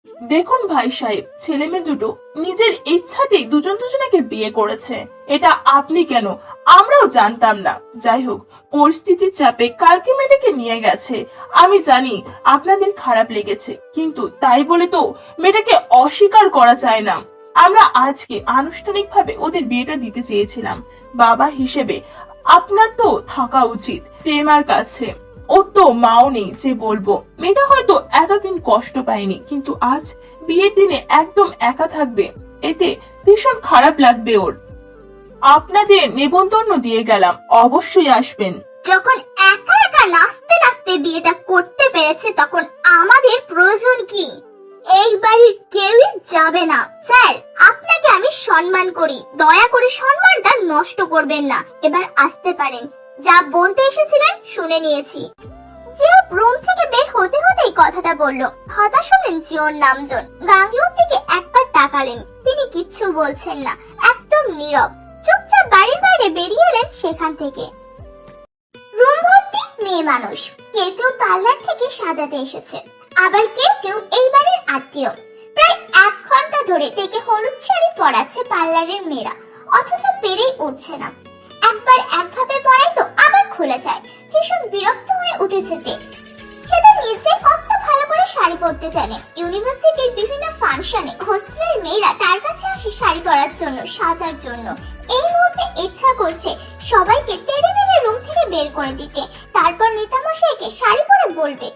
দেখুন ভাই সাহেব, ছেলে মেয়ে দুটো নিজের ইচ্ছাতেই দুজন দুজনাকে বিয়ে করেছে। এটা আপনি কেন, আমরাও জানতাম না। যাই হোক, পরিস্থিতির চাপে কালকে মেয়েটাকে নিয়ে গেছে। আমি জানি আপনাদের খারাপ লেগেছে, কিন্তু তাই বলে তো মেয়েটাকে অস্বীকার করা যায় না। আমরা আজকে আনুষ্ঠানিকভাবে ওদের বিয়েটা দিতে চেয়েছিলাম। বাবা হিসেবে আপনার তো থাকা উচিত তেমার কাছে। ওর তো মাও নেই যে বলবো। মেয়েটা হয়তো এতদিন কষ্ট পায়নি, কিন্তু আজ বিয়ের দিনে একদম একা থাকবে, এতে ভীষণ খারাপ লাগবে ওর। আপনাদের নেমন্তন্ন দিয়ে গেলাম, অবশ্যই আসবেন। যখন একা একা নাচতে নাচতে বিয়েটা করতে পেরেছে, তখন আমাদের প্রয়োজন কি? এই বাড়ির কেউই যাবে না। স্যার, আপনাকে আমি সম্মান করি, দয়া করে সম্মানটা নষ্ট করবেন না। এবার আসতে পারেন। যা বলতে এসেছিলেন শুনে নিয়েছি। জিও রুম থেকে বের হতে হতেই কথাটা বলল। হতাশ হলেন জিওর নামজন। গাঙ্গেওর দিকে একবার তাকালেন। তিনি কিচ্ছু বলছেন না, একদম নীরব। চুপচাপ বাড়ির বাইরে বেরিয়ে এলেন সেখান থেকে। রুম ভর্তি মেয়ে মানুষ। কেউ কেউ পার্লার থেকে সাজাতে এসেছে, আবার কেউ কেউ এই বাড়ির আত্মীয়। প্রায় 1 ঘন্টা ধরে থেকে হলুদ শাড়ি পরাচ্ছে পার্লারের মেয়েরা, অথচ পেরেই উঠছে না। একবার একভাবে পরাই তো আবার খুলে যায়। ভীষণ বিরক্ত হয়ে উঠেছে তে। সে তো নিজে কত ভালো করে শাড়ি পরতে জানে। ইউনিভার্সিটির বিভিন্ন ফাংশনে হোস্টেলের মেয়েরা তার কাছে আসে শাড়ি পরার জন্য, সাজার জন্য। এই মুহূর্তে ইচ্ছা করছে সবাইকে তেড়ে মেরে রুম থেকে বের করে দিতে, তারপর নেতামশাইকে শাড়ি পরে বলবে,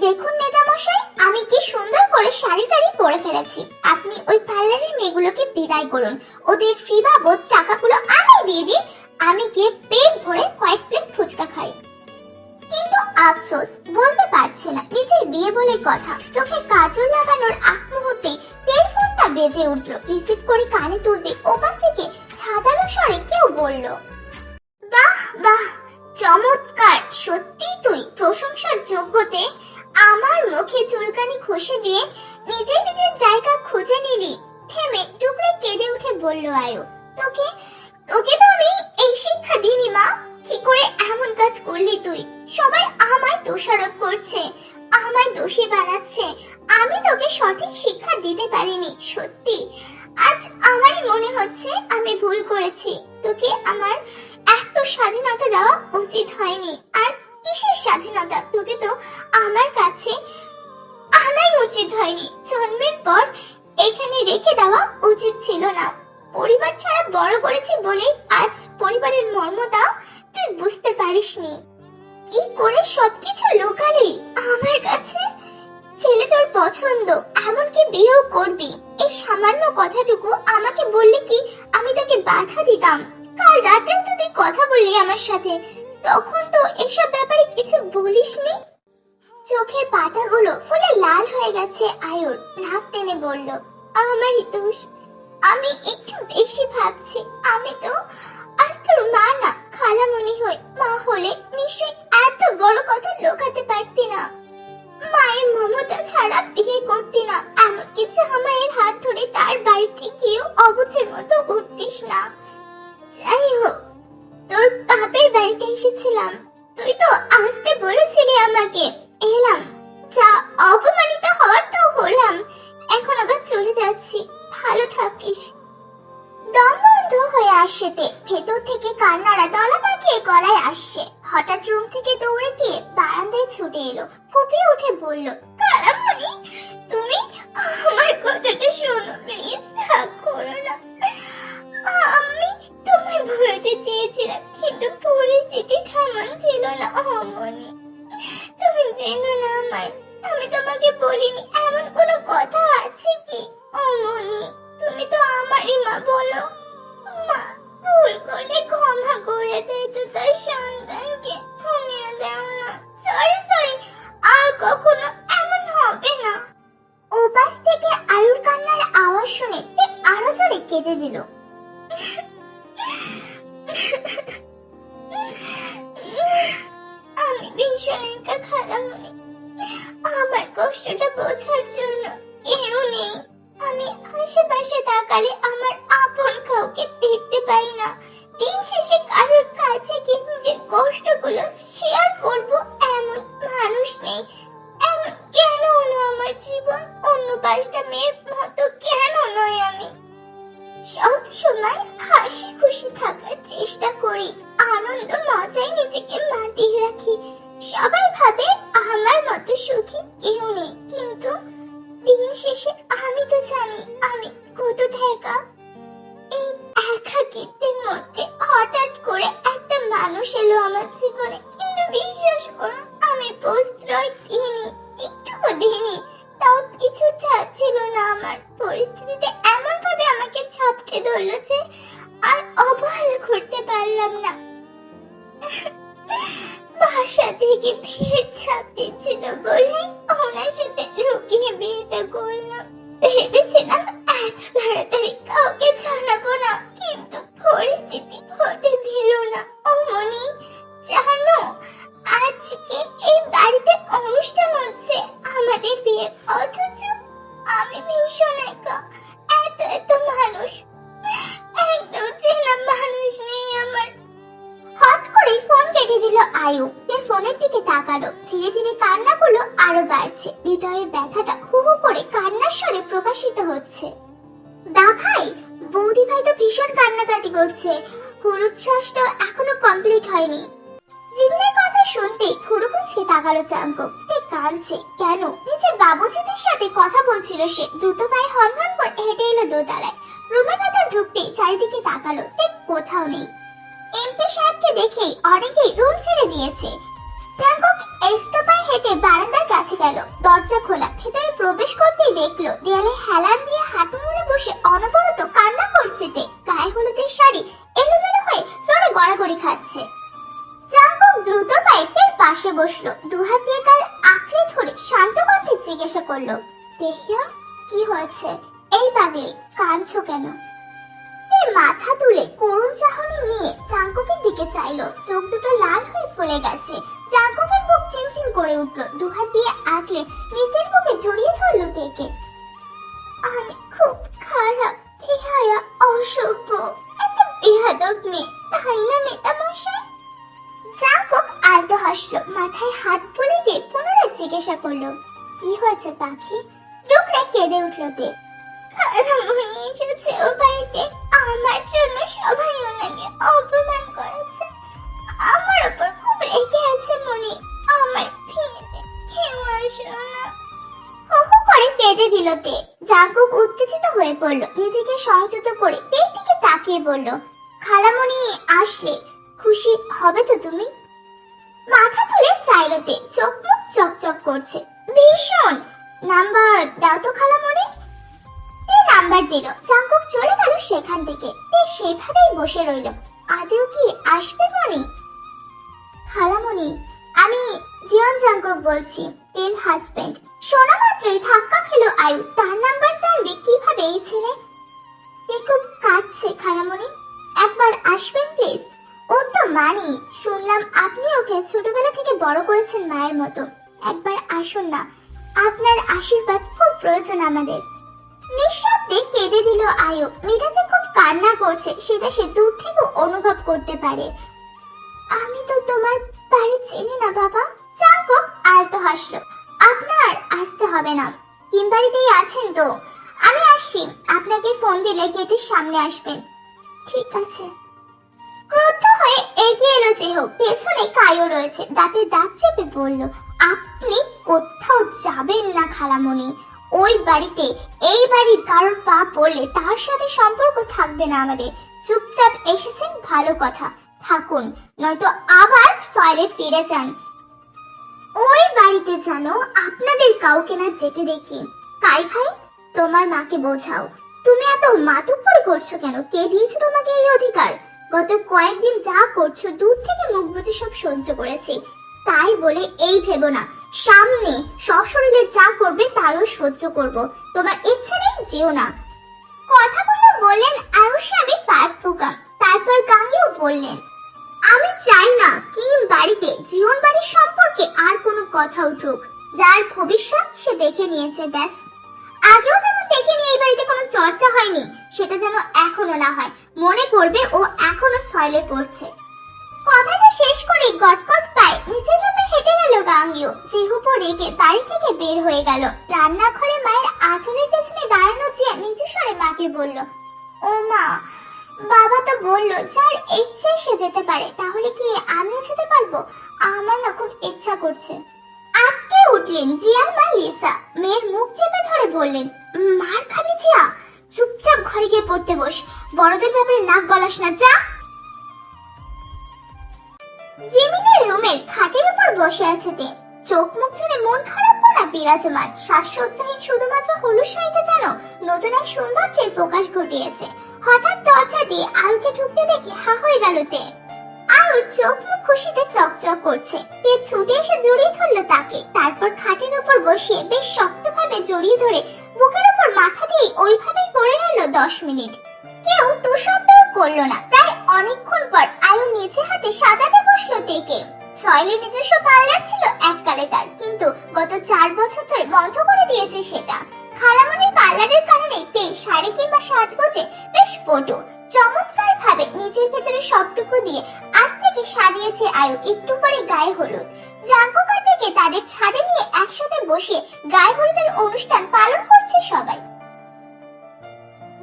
দেখুন নেতামশাই, আমি কি সুন্দর করে শাড়ি টাড়ি পরে ফেলেছি। আপনি ওই পার্লারের মেয়েগুলোকে বিদায় করুন, ওদের ফি বাবদ টাকাগুলো আমি দিয়ে দিই। আমি গিয়ে পেট ভরে কয়েক প্লেট ফুচকা খাই। কিন্তু আফসোস, বলতে পারছে না। নিজের বিয়ে বলে কথা। চোখে কাজল লাগানোর আগ মুহূর্তে টেলিফোনটা বেজে উঠল। রিসিভ করে কানে তুলতে ওপাশ থেকে সাজানো স্বরে কেউ বলল, বাহ বাহ, চমৎকার, সত্যি তুই প্রশংসার যোগ্যতে। আমার মুখে চুলকানি ঘষে দিয়ে নিজে নিজের জায়গা খুঁজে নিলি। থেমে টুকরে কেঁদে উঠে বলল আয়ু, তোকে তোকে তো আমি এই শিক্ষা দিইনি মা। কি করে এমন কাজ করলি তুই? সবাই আমায় দোষারোপ করছে, আমায় দোষী বানাচ্ছে। আমি তোকে সঠিক শিক্ষা দিতে পারিনি, সত্যি। আজ আমারই মনে হচ্ছে আমি ভুল করেছি। তোকে আমার এত স্বাধীনতা দেওয়া উচিত হয়নি। আর কিসের স্বাধীনতা? তোকে তো আমার কাছে আনাই উচিত হয়নি। জন্মের পর এখানে রেখে দেওয়া উচিত ছিল না। পরিবার ছাড়া বড় করেছি বলেই আজ পরিবারের মর্মটা তুই বুঝতে পারিসনি। কি করে সবকিছু লুকালি আমার কাছে? ছেলে তোর পছন্দ, এমনকি বিয়েও করবি। এই সামান্য কথাটুকু আমাকে বললে কি আমি তোকে বাধা দিতাম? কাল রাতেও তো তুই কথা বললি আমার সাথে, তখন তো এসব ব্যাপারে কিছু বলিসনি। চোখের পাতাগুলো ফুলে লাল হয়ে গেছে আয়ুর। নাক টেনে বলল, আমারই দোষ, আমি একটু বেশি ভাবছি। আমি তো আর তোর মা না, খালামণি হই। মা হলে নিশ্চয়ই এত বড় কথা লুকাতে পারতি না। মায়ের মমতা ছাড়া বিয়ে করতি না। এমনকি জামাইয়ের হাত ধরে তার বাড়িতে গিয়েও অবুঝের মতো উঠতিস না। যাই হোক, তোর বাপের বাড়িতে এসেছিলাম, তুই তো আসতে বলেছিলি আমাকে, এলাম। যা অপমানিত হওয়ার তো হলাম, এখন আবার চলে যাচ্ছি। ভালো থাকিস। দম বন্ধ হয়ে আসছে। ভেতর থেকে কান্নারা দলা পাকিয়ে গলায় আসছে। হঠাৎ রুম থেকে দৌড়ে গিয়ে বারান্দায় ছুটে এলো। ফুপিয়ে উঠে বলল, খালামণি, তুমি আমার কথাটা শোনো, প্লিজ, রাগ করো না। আমি তোমায় ভুলতে চেয়েছিলাম, কিন্তু পরিস্থিতি তেমন ছিল না। অমনি, তুমি জেনো না আমায়। আমি তোমাকে বলিনি এমন কোনো কথা আছে কি? অমনি, তুমি তো আমারই মা, বলো। মা ভুল করলে ক্ষমা করে দেয় তো তার সন্তানকে, তুমিও দাও না। সরি সরি, আর কখনো এমন হবে না। ওপাশ থেকে আয়ুর কান্নার আওয়াজ শুনে আরো জোরে কেঁদে দিল। আমি ভীষণ একা খালামণি, আমার কষ্টটা বোঝার জন্য কেউ নেই। আমি আশেপাশে তাকালে আমার আপন কাউকে দেখতে পাই না। দিন শেষে কারোর কাছে গিয়ে নিজের কষ্টগুলো শেয়ার করব এমন মানুষ নেই। এমন কেন হলো আমার জীবন? অন্য 5টা মেয়ের মতো কেন নয় আমি? সব সময় হাসি খুশি থাকার চেষ্টা করি, আনন্দ মজায় নিজেকে মাতিয়ে রাখি। সবাই ভাবে আমার মতো সুখী কেউ নেই, কিন্তু দিন শেষে আমি তো জানি আমি কতটা একা। এই একাকিত্বের মধ্যে হঠাৎ করে একটা মানুষ এলো আমার জীবনে, কিন্তু বিশ্বাস করো আমি প্রশ্রয় দিইনি, একটুকু দিইনি। তাও কিছু চাচ্ছিল না আমার। পরিস্থিতিতে এমন ভাবে আমাকে ছাপকে ধরলো যে আর অবহেলা করতে পারলাম না। বাসা থেকে বিয়ের ছাপ দিচ্ছিল বলে ওনার সাথে লুকিয়ে বিয়েটা করলাম। ভেবেছিলাম এত তাড়াতাড়ি কাউকে জানাবো না, কিন্তু পরিস্থিতি হতে দিল না। অমনি জানো, আজকে এই বাড়িতে অনুষ্ঠান হচ্ছে আমাদের বিয়ের, অথচ আমি ভীষণ একা। এত এত মানুষ, একদম চেনা মানুষ নেই আমার। হট করে ফোন কেটে দিল আয়ু। ফোনের দিকে তাকালো, ধীরে ধীরে কান্নাগুলো আরো বাড়ছে। হৃদয়ের ব্যথাটা হু হু করে কান্নার স্বরে প্রকাশিত হচ্ছে। দা ভাই, বৌদি ভাই তো ভীষণ কান্নাকাটি করছে, হলুচ্ছ্বাসটা এখনো কমপ্লিট হয়নি। জিম্মের কথা শুনতেই খুড়ুকুচকে তাকালো চাঙ্কক। কাঁদছে কেন? নিজের বাবুজিদের সাথে কথা বলছিল সে। দ্রুত পায়ে হনহন করে হেঁটে এলো দোতলায়। রুমের ভেতর ঢুকতেই চারিদিকে তাকালো, কোথাও নেই। এমপি সাহেবকে দেখেই অনেকেই রুম ছেড়ে দিয়েছে। চাঙ্কক এস্তপায় হেঁটে বারান্দার কাছে গেল। দরজা খোলা, ভেতরে প্রবেশ করতেই দেখলো দেয়ালে হেলান দিয়ে হাঁটু মুড়ে বসে অনবরত কান্না করছে। গায়ে হলুদের শাড়ি এলোমেলো হয়ে ফ্লোরে গড়াগড়ি খাচ্ছে। চাঙ্কক দ্রুত পায়ে তের পাশে বসলো, দুহাত দিয়ে গাল আঁকড়ে ধরে শান্ত কণ্ঠে জিজ্ঞাসা করলো, দেহিয়া কি হয়েছে? এই পাগলি কাঁদছো কেন? মাথা তুলে করুণ চাহনি নিয়ে চাঙ্ককের দিকে চাইলো। চোখ দুটো লাল হয়ে ফুলে গেছে। চাঙ্ককের বুক চিনচিন করে উঠলো। দুহাত দিয়ে আঁকড়ে নিজের বুকে জড়িয়ে ধরলো তেকে। আমি খুব খারাপ, বেহায়া, অসভ্য, একটা বেয়াদব মেয়ে, তাই না নেতা মশাই? চাঙ্কক আলতো হাসলো, মাথায় হাত বুলিয়ে দিয়ে পুনরায় জিজ্ঞাসা করলো, কি হয়েছে পাখি? ডুকরে কেঁদে উঠলো তে। খালামণি এসেছে ও বাড়িতে, আমার জন্য সবাই ওনাকে অপমান করেছে। আমার উপর খুব রেগে আছে মনি, আমার বিয়েতে কেউ আসলো না। হো হো করে কেঁদে দিল তে। জাঙ্কুক উত্তেজিত হয়ে পড়লো, নিজেকে সংযত করে তের দিকে তাকিয়ে বলল, খালামণি আসলে খুশি হবে তো তুমি? মাথা তুলে চাইলো তে, চোখ মুখ চকচক করছে। ভীষণ। নাম্বার দাও তো খালামণি। নাম্বার দিল। চাঙ্কুক চলে গেল সেখান থেকে। সেভাবেই বসে রইল। আদেও কি আসবে মনি? খালামণি, আমি জিয়ন চাঙ্কুক বলছি, তের হাজবেন্ড। শোনা মাত্রই ধাক্কা খেলো আয়ু। তার নাম্বার জানবে কিভাবে এই ছেলে? খুব কাঁদছে খালামণি, একবার আসবেন প্লিজ। ওর তো মানি, শুনলাম আপনি ওকে ছোটবেলা থেকে বড় করেছেন মায়ের মতো। একবার আসুন না, আপনার আশীর্বাদ খুব প্রয়োজন আমাদের। নিঃশব্দে কেঁদে দিল আয়ু। মেয়েটা যে খুব কান্না করছে সেটা সে দূর থেকে অনুভব করতে পারে। আমি তো তোমার বাড়ি চিনি না বাবা। চাঙ্কুক আলতো হাসলো। আপনার আসতে হবে না, কিমবাড়িতেই আছেন তো। আমি আসছি, আপনাকে ফোন দিলে গেটের সামনে আসবেন। ঠিক আছে। ক্রুদ্ধ হয়ে এগিয়ে এলো যেহ। পেছনে কায়ও রয়েছে, দাঁতে দাঁত চেপে বলল, আপনি কোথাও যাবেন না খালামণি। ওই বাড়িতে এই বাড়ির কারোর পা পড়লে তার সাথে সম্পর্ক থাকবে না আমাদের। চুপচাপ এসেছেন ভালো কথা, থাকুন, নয়তো আবার সয়লে ফিরে যান। ওই বাড়িতে যেন আপনাদের কাউকে না যেতে দেখি। কাই ভাই, তোমার মাকে বোঝাও, তুমি এত মাতুব্বরি করছো কেন? কে দিয়েছে তোমাকে এই অধিকার? গত কয়েকদিন যা করছো দূর থেকে মুখ বুজে সব সহ্য করেছি, তাই বলে এই ভেবো না সামনে সশরীরে যা করবে তাও সহ্য করব। তোমার ইচ্ছে নেই, যেও না। কথাগুলো বললেন আয়ুষ স্বামী পাট প্রকাম। তারপর গাঙ্গেও বললেন, আমি চাই না কিম বাড়িতে জীবন বাড়ির সম্পর্কে আর কোনো কথা উঠুক। যার ভবিষ্যৎ সে দেখে নিয়েছে, ব্যাস। আগেও যেমন দেখে নিয়ে এই বাড়িতে কোনো চর্চা হয়নি, সেটা যেন এখনো না হয়। মনে করবে ও এখনো সয়লে পড়ছে। কথাটা শেষ করে গটগট পায়ে নিচের রুমে হেঁটে গেল গাঙ্গেয়। যেহুপো রেগে বাড়ি থেকে বের হয়ে গেল। রান্নাঘরে মায়ের আঁচলের পেছনে দাঁড়ানো জিয়া নিচু স্বরে মাকে বলল, ও মা, বাবা তো বললো যার ইচ্ছে সে যেতে পারে, তাহলে কি আমিও যেতে পারবো? আমার না খুব ইচ্ছা করছে। আটকে উঠলেন জিয়ার মা লিসা। মেয়ের মুখ চেপে ধরে বললেন, মার খাবি জিয়া? চুপচাপ ঘরে গিয়ে পড়তে বস, বড়দের ব্যাপারে নাক গলাস না, যা। জিমিনের রুমের খাটের উপর বসে আছে তে। চোখ মুখ জুড়ে মন খারাপ না বিরাজমান। শ্বাসরোধহীন শুধুমাত্র হলুদ শাড়িটা যেন নতুন এক সৌন্দর্যের প্রকাশ ঘটিয়েছে। হঠাৎ দরজা দিয়ে আয়ুকে ঢুকতে দেখে হা হয়ে গেল তে। আয়ুর চোখ মুখ খুশিতে চকচক করছে। তে ছুটে এসে জড়িয়ে ধরলো তাকে। তারপর খাটের উপর বসিয়ে বেশ শক্তভাবে জড়িয়ে ধরে বুকের উপর মাথা দিয়ে ওইভাবেই পড়ে রইল 10 মিনিট। কেউ টু শব্দও করলো না। প্রায় অনেকক্ষণ পর আয়ু নিজে হাতে সাজাতে বসলো তেকে। শৈলের নিজস্ব পার্লার ছিল এককালে তার, কিন্তু গত 4 বছর ধরে বন্ধ করে দিয়েছে সেটা। খালামণির পার্লারের কারণে তে শাড়ি কিংবা সাজগোজে বেশ পটু। চমৎকার ভাবে নিজের ভেতরে সবটুকু দিয়ে আজ থেকে সাজিয়েছে আয়ু। একটু পরে গায়ে হলুদ। জাঙ্কুকার থেকে তাদের ছাদে নিয়ে একসাথে বসে গায়ে হলুদের অনুষ্ঠান পালন করছে সবাই।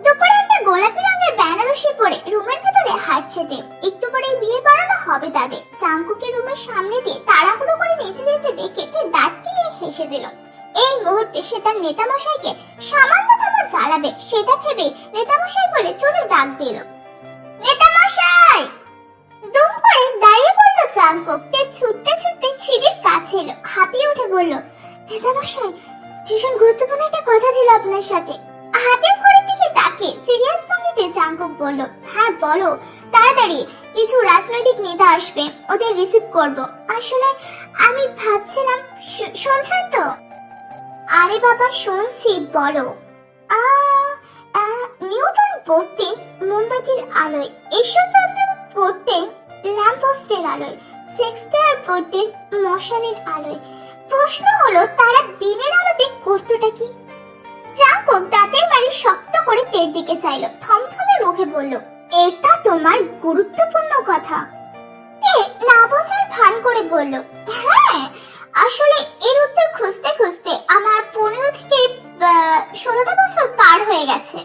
দুপুরে একটা গোলাপি রঙের বেনারসি পরে রুমের ভেতরে হাঁটছে তে। একটু পরে বিয়ে পড়ানো হবে তাদের। জাঙ্কুকে রুমের সামনে দিয়ে তাড়াহুড়ো করে নিচে যেতে দেখে তে দাঁত কিলিয়ে হেসে দিল। এই মুহূর্তে সে তার নেতামশাইকে সামান্যতম জ্বালাবে সেটা ভেবে নেতামশাই বলে চলে ডাক দিল, নেতামশাই। দুম করে দাঁড়িয়ে পড়ল জাঙ্কুক। তে ছুটতে ছুটতে সিঁড়ির কাছে এলো। হাঁপিয়ে উঠে বলল, নেতামশাই, ভীষণ গুরুত্বপূর্ণ একটা কথা ছিল আপনার সাথে। হাতের ঘড়ির দিকে তাকিয়ে সিরিয়াস ভঙ্গিতে জাঙ্কুক বলল, হ্যাঁ বলো, তাড়াতাড়ি। কিছু রাজনৈতিক নেতা আসবে, ওদের রিসিভ করব। আসলে আমি ভাবছিলাম, শুনছেন তো? আরে বাবা শুনছি, বলো। নিউটন পড়তেন মোমবাতির আলোয়, ঈশ্বরচন্দ্র পড়তেন ল্যাম্পপোস্টের আলোয়, শেক্সপিয়ার পড়তেন মশালের আলোয়। প্রশ্ন হলো তারা দিনের আলোতে করতোটা কি? জাঙ্কুক দাঁতের মারি শক্ত করে তের দিকে চাইলো। থমথমে মুখে বলল, এটা তোমার গুরুত্বপূর্ণ কথা। তে না বোঝার ভান করে বলল, হ্যাঁ, আসলে এর উত্তর খুঁজতে খুঁজতে আমার 15 থেকে 16টা বছর পার হয়ে গেছে।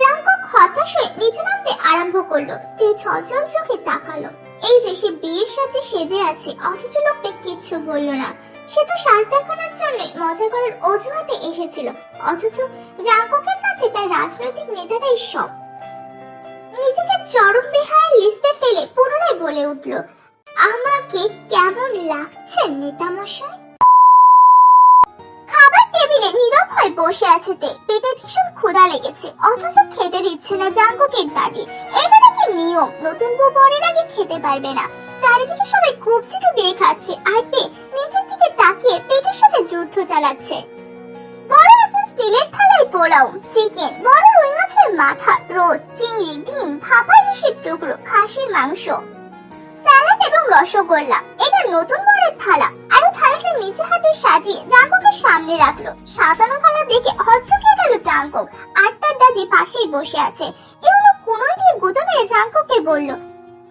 জাঙ্কুক হতাশ হয়ে নিচে নামতে আরম্ভ করলো। তে ছলছল চোখে তাকালো। এই যে সে বিয়ের সাজে সেজে আছে, অথচ লোকটা কিচ্ছু বলল না। সে তো সাজ দেখানোর জন্য মজা করার অজুহাতে এসেছিল, অথচ জাঙ্কুকের কাছে তার রাজনৈতিক নেতাটাই সব। নিজেকে চরম বেহায়ার লিস্টে ফেলে পুনরায় বলে উঠল, আমাকে কেমন লাগছে নেতামশাই? খাবার টেবিলে নীরব হয়ে বসে আছে তে। পেটে ভীষণ ক্ষুধা লেগেছে, অথচ খেতে দিচ্ছে না জাঙ্কুকের দাদি। এটা নাকি নিয়ম, নতুন বউ বরের আগে খেতে পারবে না। চারিদিকে সবাই কবজি ডুবিয়ে খাচ্ছে, আর তে নিচের দিকে তাকিয়ে পেটের সাথে যুদ্ধ চালাচ্ছে। বড় একটা স্টিলের থালায় পোলাও, চিকেন, বড় রুই মাছের মাথা, রোস্ট, চিংড়ি, ডিম, ভাপা ইলিশের টুকরো, খাসির মাংস, স্যালাড এবং রসগোল্লা। এটা নতুন বরের থালা। আর থালাটা নিচে হাতে সাজিয়ে জাঙ্কুকের সামনে রাখলো। সাজানো থালা দেখে হচ্চকিয়ে গেল জাঙ্কুক। আর তার দাদি পাশেই বসে আছে। এগুলো কোনোই দিয়ে গুঁতো মেরে জাঙ্কুককে বলল,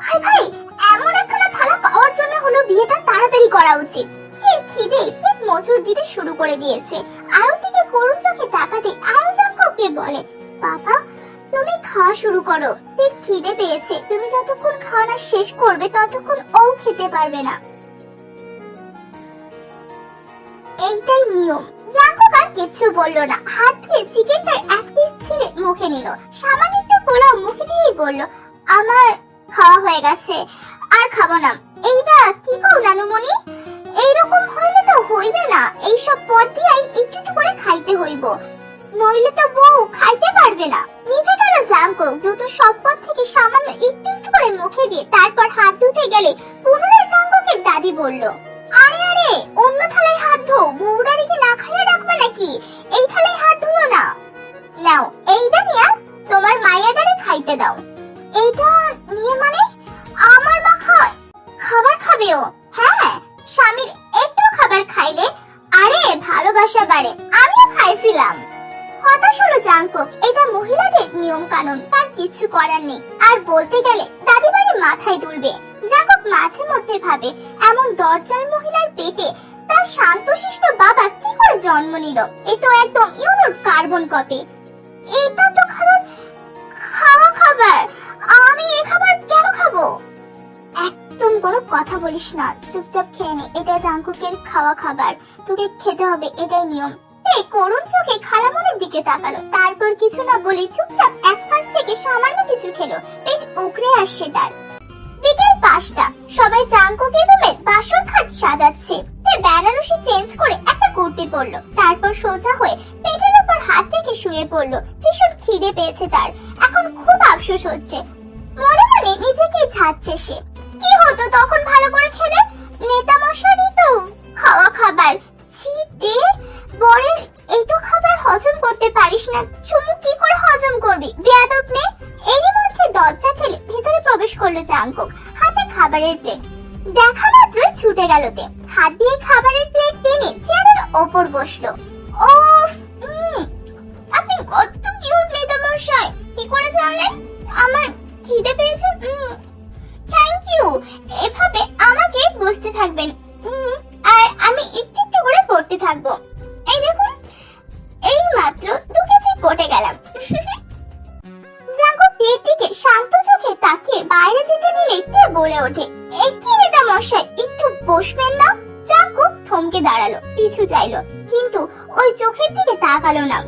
ভাই ভাই, এমন একখানা থালা পাওয়ার জন্য হলো বিয়েটা তাড়াতাড়ি করা উচিত। এর খিদে পেট মোচড় দিতে শুরু করে দিয়েছে। আয়ুর দিকে করুণ চোখে তাকাতে আয়ু জাঙ্কুককে বলে, বাবা, তুমি খাওয়া শুরু করো। পেট খিদে পেয়েছে, তুমি যতক্ষণ খাওয়া শেষ করবে ততক্ষণ ও খেতে পারবে না। এইটাই নিয়ম। জাঙ্কুক আর কিচ্ছু বলল না। হাত ধুয়ে চিকেনটার এক পিস ছিঁড়ে মুখে নিল। সামান্য একটু পোলাও মুখে দিয়েই বলল, আমার খাওয়া হয়ে গেছে, আর খাবো না। এইটা কি করো নানুমণি? এইরকম হইলে তো হইবে না। এইসব পদ দিয়াই একটু একটু করে খাইতে হইব, নইলে তো বউ খাইতে পারবে না। নিভে গেল জাঙ্কুক। দ্রুত সব পদ থেকে সামান্য একটু একটু করে মুখে দিয়ে তারপর হাত ধুতে গেলে পুনরায় জাঙ্কুকের দাদি বলল, আরে আরে, অন্য থালায় হাত ধো। বউরারি কি না খাইয়ে রাখবে নাকি? এই থালায় হাত ধুও না। নাও, এইটা নিয়ে তোমার মাইয়াটারে খাইতে দাও। এইটা নিয়ে মানে আমার মা খাবার খাবে ও? হ্যাঁ, স্বামীর একটু খাবার খাইলে আরে ভালোবাসা বাড়ে। আমিও খাইছিলাম। হতাশ হলো জাঙ্কুক। এটা মহিলাদের নিয়ম কানুন, তার কিছু করার নেই। আর বলতে গেলে দাদি বাড়ি মাথায় তুলবে। জাঙ্কুক মাঝে মধ্যে ভাবে এমন দরজাল মহিলার পেটে তার শান্তশিষ্ট বাবা কি করে জন্ম নিল। এ তো একদম ইউনোর কার্বন কপি। এটা তো খাওয়া খাবার, আমি এই খাবার কেন খাবো? একদম কোনো কথা বলিস না, চুপচাপ খেয়ে নে। এটা জাঙ্কুকের খাওয়া খাবার, তোকে খেতে হবে, এটাই নিয়ম। এই করুণ চোখে খালামনের দিকে তাকালো, তারপর কিছু না বলে চুপচাপ এক পাশ থেকে সামান্য কিছু খেলো। পেট উগরে আসছে তার। বিকেল 5টা, সবাই জাঙ্কুকের রুমের বাসর খাট সাজাচ্ছে। বেনারসি চেঞ্জ করে একটা কুর্তি পরলো, তারপর সোজা হয়ে পেটের উপর হাত রেখে শুয়ে পড়লো। ভীষণ খিদে পেয়েছে তার, এখন খুব আফসোস হচ্ছে। মনে মনে নিজেকে ঝাড়ছে সে। কি হতো তখন ভালো করে খেলে? নেতা মশারি তো খাওয়া খাবার। ছিটে বরের এইটু খাবার হজম করতে পারিস না, চুমু কি করে হজম করবি বেয়াদব মেয়ে। এরই মধ্যে দরজা ঠেলে ভেতরে প্রবেশ করলো জাঙ্কুক, হাতে খাবারের প্লেট। দেখা মাত্রই ছুটে গেল তে, হাত দিয়ে খাবারের প্লেট টেনে চেয়ারের ওপর বসলো। ওফ, আপনি কত কিউট নেতা মশাই, কি করে জানলেন আমার খিদে পেয়েছে? Thank you. এভাবে আমাকে বুঝতে থাকবেন, আর আমি একটু একটু করে পড়তে থাকবো। এই দেখুন, এই মাত্র 2 কেজি পড়ে গেলাম। জাঙ্কুক তীর দিকে শান্ত চোখে তাকিয়ে বাইরে যেতে নিলে তে বলে ওঠে, এই কি নেতা মশাই, একটু বসবেন না? জাঙ্কুক থমকে দাঁড়ালো, পিছু চাইলো, কিন্তু ওই চোখের দিকে তাকালো না।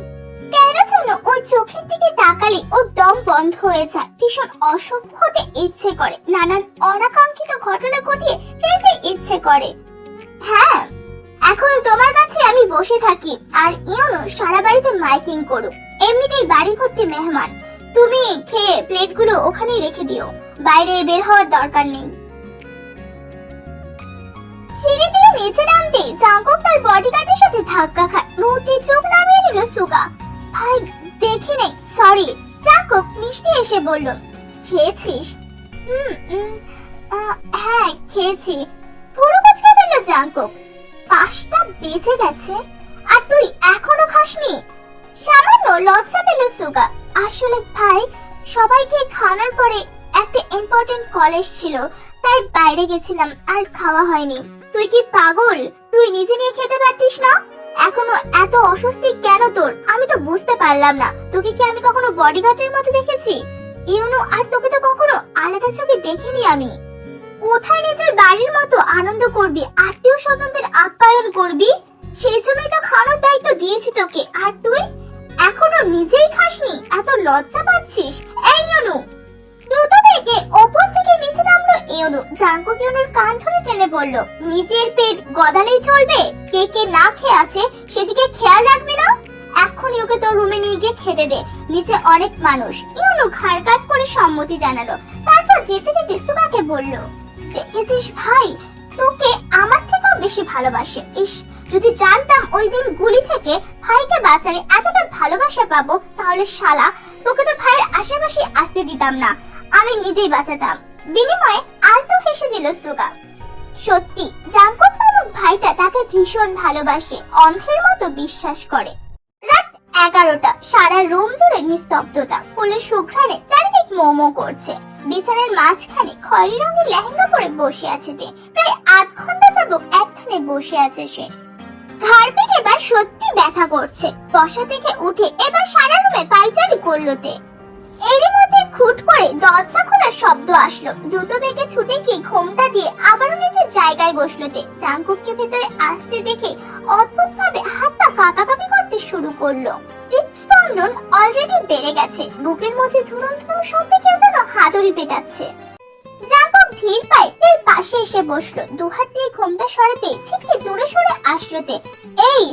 কেন যেন ওই চোখের দিকে তাকালে ওর দম বন্ধ হয়ে যায়। ভীষণ অসভ্য হতে ইচ্ছে করে, নানান অনাকাঙ্ক্ষিত ঘটনা ঘটিয়ে ফেলতে ইচ্ছে করে। হ্যাঁ, এখন তোমার কাছে আমি বসে থাকি আর ইউনো সারা বাড়িতে মাইকিং করুক। এমনিতেই বাড়ি ভর্তি মেহমান, তুমি খেয়ে প্লেটগুলো ওখানেই রেখে দিও, বাইরে বের হওয়ার দরকার নেই। সিঁড়ি দিয়ে নিচে নামতে জাঙ্কুক তার বডিগার্ডের সাথে ধাক্কা খায়। মুহূর্তে চোখ নামিয়ে নিল সুগা। ভাই দেখি নেই, সরি। জাঙ্কুক মিষ্টি এসে বলল, খেয়েছিস? হ্যাঁ খেয়েছি। পুরো কুচকে ফেলল জাঙ্কুক। 5টা বেজে গেছে আর তুই এখনো খাসনি? সামান্য লজ্জা পেল সুগা। আসলে ভাই, সবাইকে খাওয়ানোর পরে একটা ইম্পর্টেন্ট কলেজ ছিল, তাই বাইরে গেছিলাম আর খাওয়া হয়নি। তুই কি পাগল? তুই নিজে নিয়ে খেতে পারতিস না? এখনো এত অস্বস্তি কেন তোর? আমি তো বুঝতে পারলাম না। তোকে কি আমি কখনো বডিগার্ডের মতো দেখেছি? ইউনো আর তোকে তো কখনো আলাদা চোখে দেখিনি আমি। কোথায় নিজের বাড়ির মতো আনন্দ করবি, আত্মীয় স্বজনদের আপ্যায়ন করবি? সেই জন্যই তো খাওয়ানোর দায়িত্ব দিয়েছি তোকে, আর তুই এখনো নিজেই খাসনি? এত লজ্জা পাচ্ছিস? এই ইউনো! দ্রুত থেকে ওপর থেকে নিচে নামলো ইউনো। জাঙ্কুক ইউনোর কান ধরে টেনে বলল, নিজের পেট গদালেই চলবে? কে কে না খেয়ে আছে সেদিকে খেয়াল রাখবি না? এক্ষুনি ওকে তোর রুমে নিয়ে গিয়ে খেতে দে, নিচে অনেক মানুষ। ইউনো ঘাড় কাজ করে সম্মতি জানালো, তারপর যেতে যেতে সুগাকে বলল, দেখেছিস ভাই, তোকে আমার থেকেও বেশি ভালোবাসে। ইস, যদি জানতাম ওই দিন গুলি থেকে ভাইকে বাঁচালে এতটা ভালোবাসা পাবো, তাহলে শালা তোকে তো ভাইয়ের আশেপাশে আসতে দিতাম না, আমি নিজেই বাঁচাতাম। বিনিময়ে আলতো হেসে দিল সুগা। সত্যি জাঙ্কুক নামক ভাইটা তাকে ভীষণ ভালোবাসে, অন্ধের মতো বিশ্বাস করে। রাত 11টা, সারা রুম জুড়ে নিস্তব্ধতা। ফুলের সুঘ্রাণে চারিদিক মোমো করছে। বিছানার মাঝখানে খয়েরি রঙের লেহেঙ্গা পরে বসে আছে তে। প্রায় 8 ঘন্টা যাবত একখানে বসে আছে সে। ঘাড় পেট এবার সত্যি ব্যথা করছে। বসা থেকে উঠে এবার সারা রুমে পাইচারি করলো তে। এরই মধ্যে খুট করে দরজা খোলার শব্দ আসলো। দ্রুত বেগে ছুটে গিয়ে ঘোমটা দিয়ে আবারও নিজের জায়গায় বসলো তে। জাঙ্কুককে ভেতরে আসতে দেখে অদ্ভুত ভাবে হাত পা কাঁপাকাঁপি করতে শুরু করলো। হৃদস্পন্দন অলরেডি বেড়ে গেছে। বুকের মধ্যে ধুরুম ধুরুম শব্দে কেউ যেন হাতুড়ি পেটাচ্ছে। জাঙ্কুক ধীর পায়ে এর পাশে এসে বসলো। দুহাত দিয়ে ঘোমটা সরাতে ছিটকে দূরে সরে আসলো তে। এই,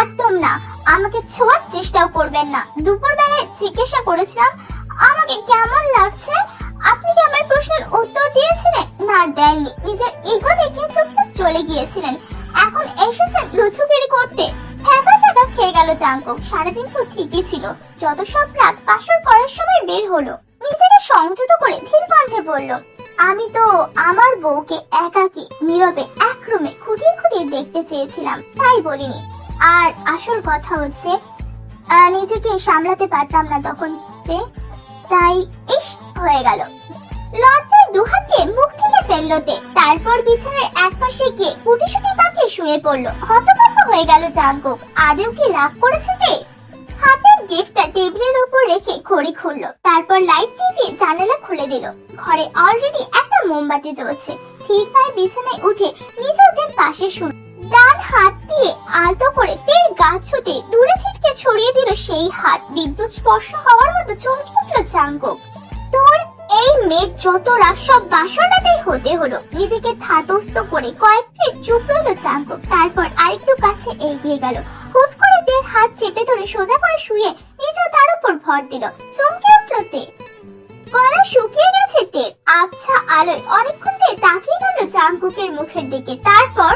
একদম না, আমাকে ছোঁয়ার চেষ্টাও করবেন না। দুপুর বেলায় জিজ্ঞাসা করেছিলাম আমাকে কেমন লাগছে, আপনি কি আমার প্রশ্নের উত্তর দিয়েছিলেন? না, দেননি। নিজের ইগো দেখে চুপচাপ চলে গিয়েছিলেন। এখন এসেছেন লুচুগিরি করতে। ফেঁপা চাকা খেয়ে গেল জাঙ্কুক। সারাদিন তো ঠিকই ছিল, যত সব রাত বাসর করার সময় বের হলো। নিজেকে সংযত করে ধীর কণ্ঠে বলল, আমি তো আমার বউকে একাকী নীরবে এক রুমে খুঁটিয়ে খুঁটিয়ে দেখতে চেয়েছিলাম, তাই বলিনি। আর আসল কথা হচ্ছে নিজেকে সামলাতে পারতাম না তখন, তাই ইস হয়ে গেল। লজ্জায় দু হাত দিয়ে মুখ ঢেকে ফেললো তে। তারপর বিছানার এক পাশে গিয়ে গুটিসুটি পাকিয়ে শুয়ে পড়লো। হতভম্ব হয়ে গেল জাঙ্কুক। আদেও কি রাগ করেছে তে? হাতের গিফটটা টেবিলের উপর রেখে ঘড়ি খুললো। তারপর লাইট নিভিয়ে জানালা খুলে দিল। ঘরে অলরেডি একটা মোমবাতি জ্বলছে। ধীর পায়ে বিছানায় উঠে নিজেদের পাশে শুল। ডান হাত দিয়ে আলতো করে তের গা ছুঁতে দূরে ছিটকে ছড়িয়ে দিল সেই হাত। বিদ্যুৎ স্পর্শ হওয়ার মতো চমকে উঠল জাঙ্কুক। তোর এই মেয়ের যত রাগ সব বাসনাতেই হতে হলো। নিজেকে ধাতস্থ করে কয়েক মিনিট চুপ রইল জাঙ্কুক। তারপর আরেকটু কাছে এগিয়ে গেল। হুট করে তের হাত চেপে ধরে সোজা করে শুয়ে নিজেও তার উপর ভর দিল। চমকে উঠল তে। গলা শুকিয়ে গেছে তের। আবছা আলোয় অনেকক্ষণ ধরে তাকিয়ে রইল জাঙ্কুকের মুখের দিকে। তারপর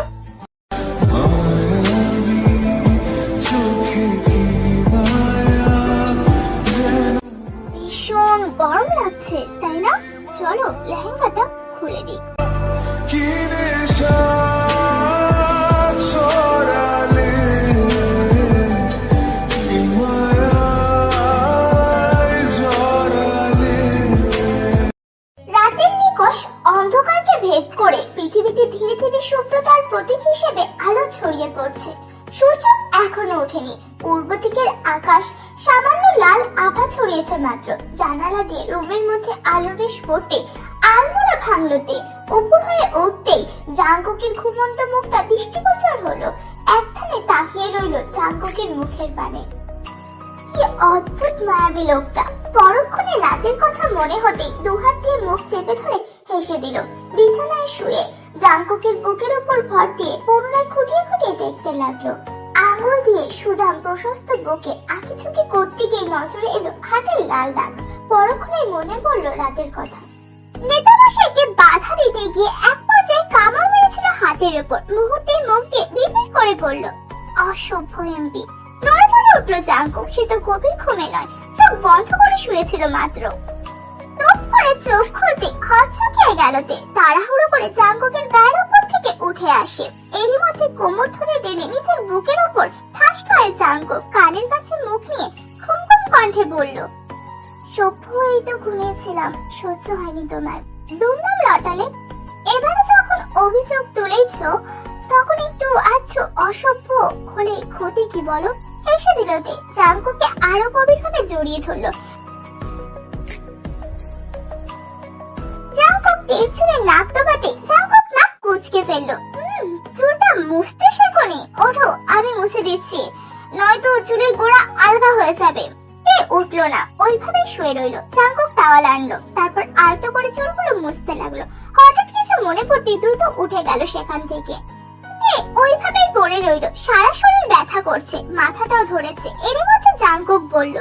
ভীষণ গরম লাগছে তাই না? চলো লেহেঙ্গাটা খুলে দিই। রাতের নিকষ অন্ধকারকে ভেদ করে পৃথিবীতে ধীরে ধীরে শুভ্রতার প্রতীক হিসেবে আলো ছড়িয়ে পড়ছে। সূর্য এখনো ওঠেনি। পূর্ব দিকের আকাশ সামান্য লাল আভা ছড়িয়েছে মাত্র। জানালা দিয়ে রুমের মধ্যে আলোর রেশ পড়তে আলমোড়া ভাঙলোতে উপর হয়ে উঠতেই জাঙ্কুকের ঘুমন্ত মুখটা দৃষ্টিগোচর হলো। একখানে তাকিয়ে রইল জাঙ্কুকের মুখের পানে। কি অদ্ভুত মায়াবী লোকটা। পরক্ষণে রাতের কথা মনে হতেই দুহাত দিয়ে মুখ চেপে ধরে হেসে দিল। বিছানায় শুয়ে জাঙ্কুকের বুকের উপর ভর দিয়ে পুনরায় খুঁটিয়ে খুঁটিয়ে দেখতে লাগলো। আঙুল দিয়ে সুদাম প্রশস্ত বুকে আঁকিঝুঁকি করতে গিয়ে নজরে এলো হাতের লাল দাগ। পরক্ষণে মনে পড়লো রাতের কথা। নেতামশাইকে বাধা দিতে গিয়ে এক পর্যায়ে কামড় মেরেছিল হাতের উপর। মুহূর্তেই মুখ দিয়ে বিড়বিড় করে পড়ল, অসভ্য এমপি। নড়ে উঠলো জাঙ্কুক। সে তো গভীর ঘুমে নয়, চোখ বন্ধ করে শুয়েছিল মাত্র। টপ করে চোখ খুলতে হকচকিয়ে গেল তে। তাড়াহুড়ো করে জাঙ্কুকের গায়ের উপর থেকে উঠে আসে। এরই মধ্যে কোমর ধরে টেনে নিজের বুকের উপর ঠাস খায় জাঙ্কুক। কানের কাছে মুখ নিয়ে খুমখুম কণ্ঠে বলল, সভ্য এই তো ঘুমিয়েছিলাম, সহ্য হয়নি তোমার। দুমদাম লটালে। এবারে যখন অভিযোগ তুলেছ তখন একটু আচ্ছু অসভ্য হলে ক্ষতি কি বলো? হেসে দিল তে। জাঙ্কুককে আরো গভীরভাবে জড়িয়ে ধরলো। জাঙ্কুক টের চুলে নাক ডোবাতে জাঙ্কুক নাক কুঁচকে ফেললো। চুলটা মুছতে শেখোনি? ওঠো, আমি মুছে দিচ্ছি, নয়তো চুলের গোড়া আলগা হয়ে যাবে। উঠলো না, ওইভাবে শুয়ে রইলো। জাঙ্কুক টাওয়াল আনলো। তারপর আলতো করে চুলগুলো মুছতে লাগলো। হঠাৎ কিছু মনে পড়তে দ্রুত উঠে গেল সেখান থেকে। ওইভাবেই পড়ে রইলো। সারা শরীর ব্যথা করছে, মাথাটাও ধরেছে। এরই মধ্যে জাঙ্কুক বলল,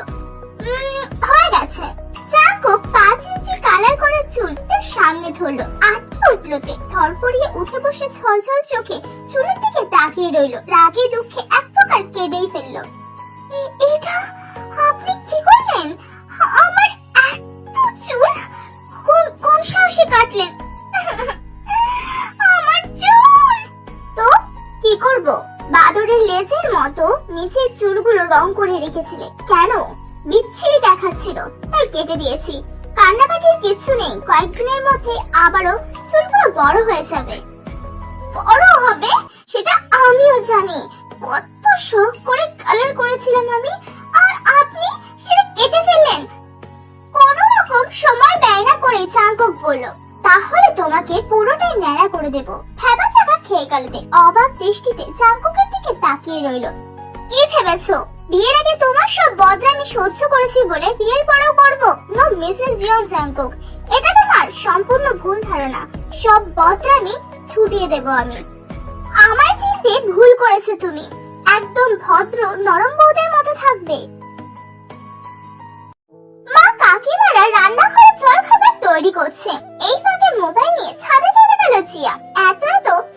হয়ে গেছে। জাঙ্কুক 5 ইঞ্চি কালার করা চুল তার সামনে ধরলো। আটকে উঠলো তে। ধরপড়িয়ে উঠে বসে ছলছল চোখে চুলের দিকে তাকিয়ে রইলো। রাগে দুঃখে এক প্রকার কেঁদেই ফেললো। এটা আপনি কি করলেন? আমার এত চুল কোন সাহসে কাটলেন? আমার চুল তো কি করব? বাদরের লেজের মতো নিচের চুলগুলো রং করে রেখেছিলে কেন? বিচ্ছিরি দেখাচ্ছিল তাই কেটে দিয়েছি। কান্নাকাটির কিছু নেই, কয়েকদিনের মধ্যে আবারও চুলগুলো বড় হয়ে যাবে। বড় হবে সেটা আমিও জানি। কত শখ করে কালার করেছিলাম আমি, আর আপনি সেটা কেটে ফেললেন। কোন রকম সময় ব্যয় না করে জাঙ্কুক বলল, তাহলে তোমাকে পুরোটাই ন্যাড়া করে দেব। ফেবা চাকা খেয়ে গেল তে। অবাক দৃষ্টিতে জাঙ্কুকের দিকে তাকিয়ে রইল। কি ভেবেছো বিয়ের আগে তোমার সব বদনামি সহ্য করেছি বলে বিয়ের পরেও করব? নো মিসেস জিয়ন জাঙ্কুক, এটা তোমার সম্পূর্ণ ভুল ধারণা। সব বদনামি ছুটিয়ে দেব আমি। আমায় চিনতে ভুল করেছো তুমি। একদম ভদ্র নরম বউদের মতো থাকবে। মা কাকিমারা রান্নাঘরে জল খাবার তৈরি করছে। এই ফাঁকে মোবাইল নিয়ে ছাদে চলে গেল জিয়া। এত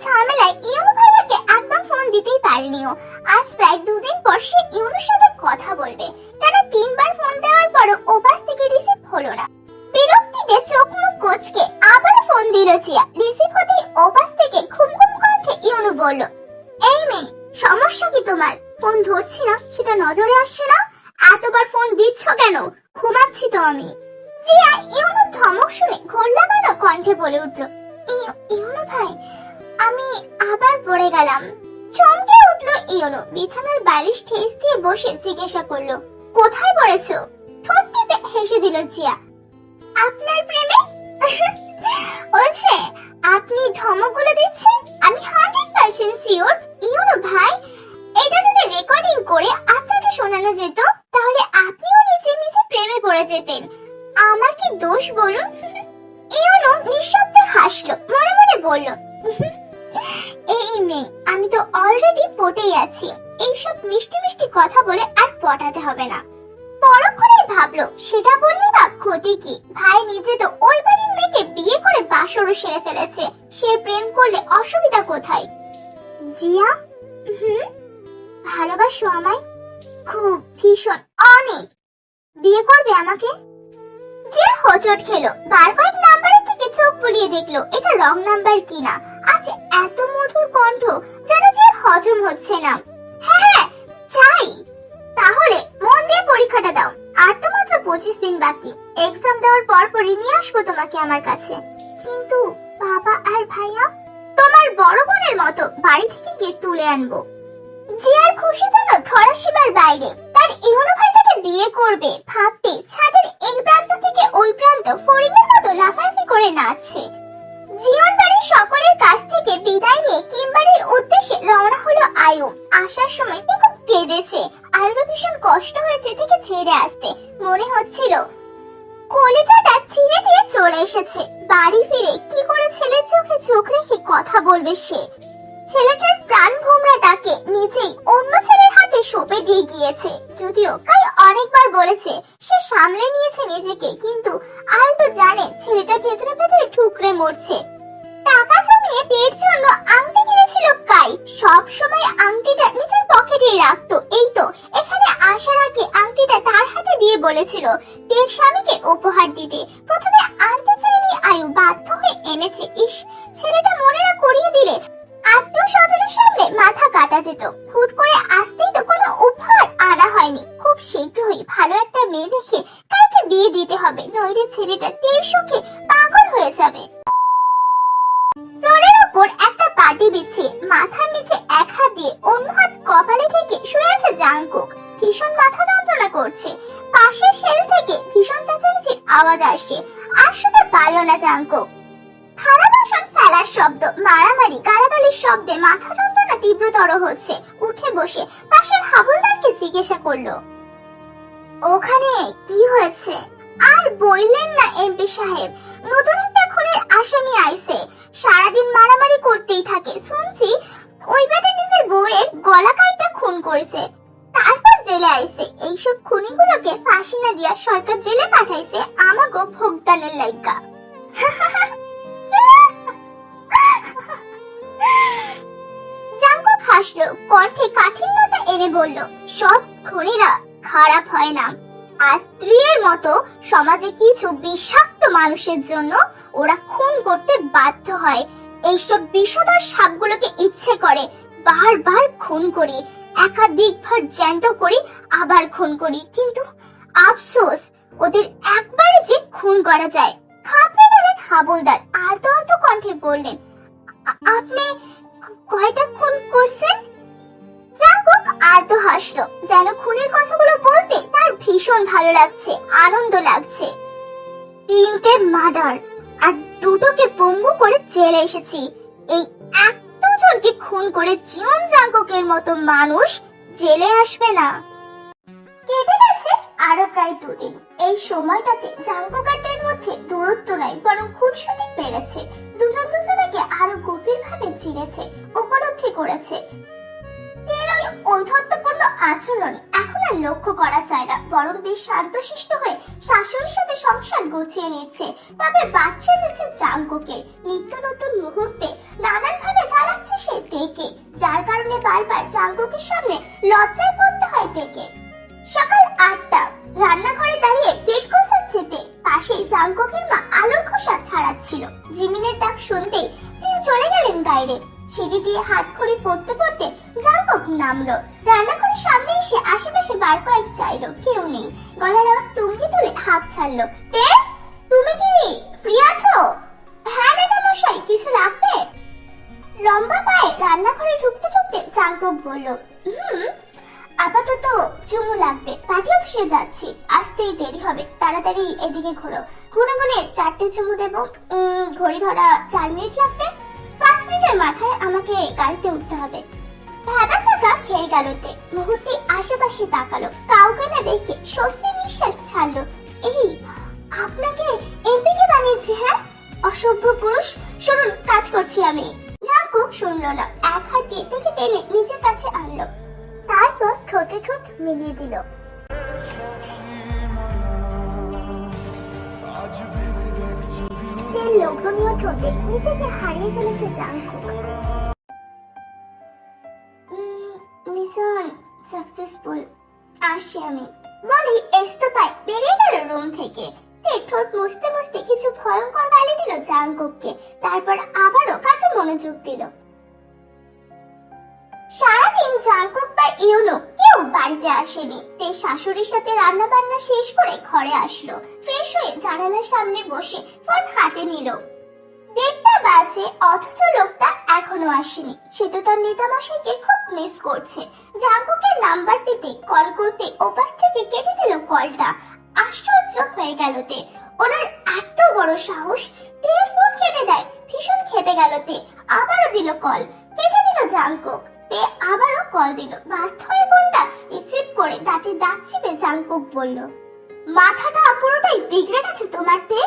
ঝামেলায় ইউনু ভাইয়াকে একদম ফোন দিতেই পারেনিও। আজ প্রায় 2 দিন পর সে ইউনুর সাথে কথা বলবে। টানা 3 বার ফোন দেওয়ার পরও ওপাশ থেকে রিসিভ হলো না। বিরক্তিতে চোখ মুখ কুঁচকে আবার ফোন দিল জিয়া। রিসিভ হতেই ওপাশ থেকে খুমখুম কণ্ঠে ইউনু বলল, এই মেয়ে, সমস্যা কি তোমার? ফোন ধরছি না সেটা নজরে আসছে না? এতবার ফোন দিচ্ছ কেন? ঘুমাচ্ছি তো আমি। জিয়া ইউনোর ধমক শুনে ঘোর লাগানো কণ্ঠে বলে উঠল, ইউনো ভাই, আমি আবার পড়ে গেলাম। চমকে উঠল ইউনো, বিছানার বালিশ ঠেস দিয়ে বসে জিজ্ঞাসা করলো, কোথায় পড়েছো? ঠোঁট টিপে হেসে দিল জিয়া। আপনার প্রেমে। বলছে আপনি ধমকগুলো দিচ্ছেন, আমি 100% শিওর ইউনো ভাই, এটা যদি রেকর্ডিং করে আপনাকে শোনানো যেত তাহলে আপনিও নিজে নিজে প্রেমে পড়ে যেতেন। আমার কি দোষ বলুন? ইউনো নিঃশব্দে হাসলো, মনে মনে বলল, এই মেয়ে, আমি তো অলরেডি পটেই আছি, এইসব মিষ্টি মিষ্টি কথা বলে আর পটাতে হবে না। পরক্ষণেই ভাবলো, সেটা বললে বা ক্ষতি কি? ভাই নিজে তো ওই বাড়ির মেয়েকে বিয়ে করে বাসরও সেরে ফেলেছে, সে প্রেম করলে অসুবিধা কোথায়? জিয়া, ভালোবাসো আমায়? খুব, ভীষণ, অনেক? বিয়ে করবে আমাকে? জিয়া হোঁচট খেলো, বার কয়েক নাম্বারের থেকে চোখ বুলিয়ে দেখলো এটা রং নাম্বার কিনা। আচ্ছা, এত মধুর কণ্ঠ যেন জিয়ার হজম হচ্ছে না। হ্যাঁ, চাই। তাহলে মন দিয়ে পরীক্ষাটা দাও, আর তো মাত্র 25 দিন বাকি। এক্সাম দেওয়ার পরপরই নিয়ে আসবো তোমাকে আমার কাছে। কিন্তু বাবা আর ভাইয়া? তোমার বড় বোনের মতো বাড়ি থেকে গিয়ে তুলে আনবো। জিয়ার খুশি যেন ধরা সীমার বাইরে। তার ইউনো ভাই তাকে বিয়ে করবে ভাবতে ছাদের এই প্রান্ত থেকে ওই প্রান্ত ফড়িংয়ের মতো লাফালাফি করে নাচছে। জীবন বাড়ির সকলের কাছ থেকে বিদায় নিয়ে কিমবাড়ির উদ্দেশ্যে রওনা হলো আয়ু। আসার সময় খুব কেঁদেছে, আয়ুর ভীষণ কষ্ট হয়েছে থেকে ছেড়ে আসতে। মনে হচ্ছিল কলিজাটা ছিঁড়ে দিয়ে চলে এসেছে। বাড়ি ফিরে কি করে ছেলের চোখে চোখ রেখে কথা বলবে সে? ছেলেটার প্রাণ ভোমরাটাকে নিজেই অন্য ছেলের হাতে সঁপে দিয়ে গিয়েছে। যদিও কাই অনেকবার বলেছে সে সামলে নিয়েছে নিজেকে, কিন্তু আয়ু তো জানে ছেলেটা ভেতরে ভেতরে ঠুকরে মরছে। টাকা জমিয়ে বিয়ের জন্য আংটি কিনেছিল কাই, সব সময় আংটিটা নিজের পকেটেই রাখতো। এই তো এখানে আসার আগে আংটিটা তার হাতে দিয়ে বলেছিল বিয়ের স্বামীকে উপহার দিতে। প্রথমে আনতে চাইনি আয়ু, বাধ্য হয়ে এনেছে। ইস, ছেলেটা মনে না করিয়ে দিলে আত্মীয় স্বজনের সামনে মাথা কাটা যেত। হুট করে আসতেই তো কোনো উপহার আনা হয়নি। খুব শীঘ্রই ভালো একটা মেয়ে দেখে কাইকে বিয়ে দিতে হবে, নইলে ছেলেটা তীর সুখে পাগল হয়ে যাবে। ফ্লোরের উপর একটা পাটি বিছিয়ে মাথার নিচে এক হাত দিয়ে অন্য হাত কপালে ঠেকে শুয়ে আছে জাংকুক। ভীষণ মাথা যন্ত্রণা করছে। পাশের সেল থেকে ভীষণ চেঁচামেচির আওয়াজ আসছে, আর শুতে পারল না জাংকুক। থালা বাসন ফেলার শব্দ, মারামারি, গালাগালির শব্দে মাথা যন্ত্রণা তীব্রতর হচ্ছে। উঠে বসে পাশের হাবলদারকে জিজ্ঞাসা করলো, ওখানে কি হয়েছে? আর বললেন না এমপি সাহেব, নতুন একটা খুনের আসামি আইছে। সারাদিন মারামারি করতেই থাকে। শুনছি ওই বেটা নিজের বউয়ের গলা কাইটা খুন করেছে, তারপর জেলে আইছে। এইসব খুনিগুলোকে ফাঁসি না দিয়া সরকার জেলে পাঠাইছে আমাগো ভোগদানের লাইগা। জাংকুক হাসলো, কণ্ঠে কাঠিন্যতা এনে বলল, সব খুনিরা খারাপ হয় না। আর স্ত্রীর মতো সমাজে কিছু বিষাক্ত মানুষের জন্য ওরা খুন করতে বাধ্য হয়। এইসব বিষধর সাপগুলোকে ইচ্ছে করে বারবার খুন করি, একাধিকবার জ্যান্ত করি, আবার খুন করি। কিন্তু আফসোস, ওদের একবারে যে খুন করা যায়। খাপড়ে গেলেন হাবলদার, আলতো আলতো কণ্ঠে বললেন, আপনি কয়টা খুন করছেন? জাংকুক আলতো হাসলো, যেন খুনের কথাগুলো বলতে তার ভীষণ ভালো লাগছে, আনন্দ লাগছে। 3টে মার্ডার, আর 2টোকে পঙ্গু করে জেলে এসেছি। এই এতজনকে খুন করে জীবন জাংকুকের মতো মানুষ জেলে আসবে না। কেটে গেছে আরো প্রায় 2 দিন। এই সময়টাতে জাংকুকারদের মধ্যে দূরত্ব নাই, বরং খুনসুটি বেড়েছে। দুজন দুজনকে আরো গভীর ভাবে চিনেছে, উপলব্ধি করেছে। ঔদ্ধত্যপূর্ণ আচরণ এখন আর লক্ষ্য করা যায় না, বরং বেশ শান্তশিষ্ট হয়ে শাশুড়ির সাথে সংসার গুছিয়ে নিচ্ছে। তবে বাচ্চা দিচ্ছে জাংকুকের। নিত্য নতুন মুহূর্তে নানান ভাবে জ্বালাচ্ছে সে তেকে, যার কারণে বারবার জাংকুকের সামনে লজ্জায় পড়তে হয় তেকে। সকাল 8টা, রান্নাঘরে দাঁড়িয়ে প্লেট গোছাচ্ছে তে। পাশেই জাংকুকের মা আলুর খোসা ছাড়াচ্ছিল। জিমিনের ডাক শুনতেই জিম চলে গেলেন বাইরে। সিঁড়ি দিয়ে হাত খড়ি পড়তে পড়তে জাংকুক নামলো। রান্নাঘরের সামনে এসে আশেপাশে বার কয়েক চাইলো, কেউ নেই। গলার আওয়াজ তুঙ্গি তুলে হাত ছাড়লো, তে জাঙ্কুক বলল, আপাতত চুমু লাগবে, পার্টি অফিসে যাচ্ছি, আসতেই দেরি হবে, তাড়াতাড়ি এদিকে ঘোরো। গুনে গুনে 4টে চুমু দেবো। ঘড়ি ধরা 4 মিনিট লাগবে। 5 মিনিটের মাথায় আমাকে গাড়িতে উঠতে হবে। ভেবা চাকা খেয়ে গেলতে মুহূর্তে আশেপাশে তাকালো, কাউকে না দেখে স্বস্তির নিঃশ্বাস ছাড়লো। এই আপনাকে এমপিকে বানিয়েছে? হ্যাঁ, অসভ্য পুরুষ, শুনুন কাজ করছি আমি। জাঙ্কুক শুনলো না, এক হাত দিয়ে থেকে টেনে নিজের কাছে আনলো, তারপর ঠোঁটে ঠোঁট মিলিয়ে দিল। তেল লোভনীয় ঠোঁটে নিজেকে হারিয়ে ফেলেছে জাঙ্কুক। মিশন সাকসেসফুল, আসছি আমি বলি এস্তফায় বেরিয়ে গেল রুম থেকে। ঠোঁট মুছতে মুছতে কিছু ভয়ঙ্কর গালি দিল জাঙ্কুককে, তারপর আবারও কাজে মনোযোগ দিল। সারাদিন জাঙ্কুক বা ইউনো কেউ বাড়িতে আসেনি। তে শাশুড়ির সাথে রান্না বান্না শেষ করে ঘরে আসলো, ফ্রেশ হয়ে জানালার সামনে বসে ফোন হাতে নিল। 1:30 বাজে, অথচ লোকটা এখনো আসেনি। সে তো তার নেতামশাইকে খুব মিস করছে। জাঙ্কুকের নাম্বারটিতে কল করতে ওপাশ থেকে কেটে দিল কলটা। আশ্চর্য হয়ে গেল তে, ওনার এত বড় সাহস! তের ফোন কেটে দেয়। ভীষণ খেপে গেল তে, আবারও দিল কল, কেটে দিল জাঙ্কুক। তে আবারও কল দিল, বাধ্য হয়ে ফোনটা রিসিভ করে দাঁতে দাঁত চিপে জাঙ্কুক বলল, মাথাটা পুরোটাই বিগড়ে গেছে তোমার তে,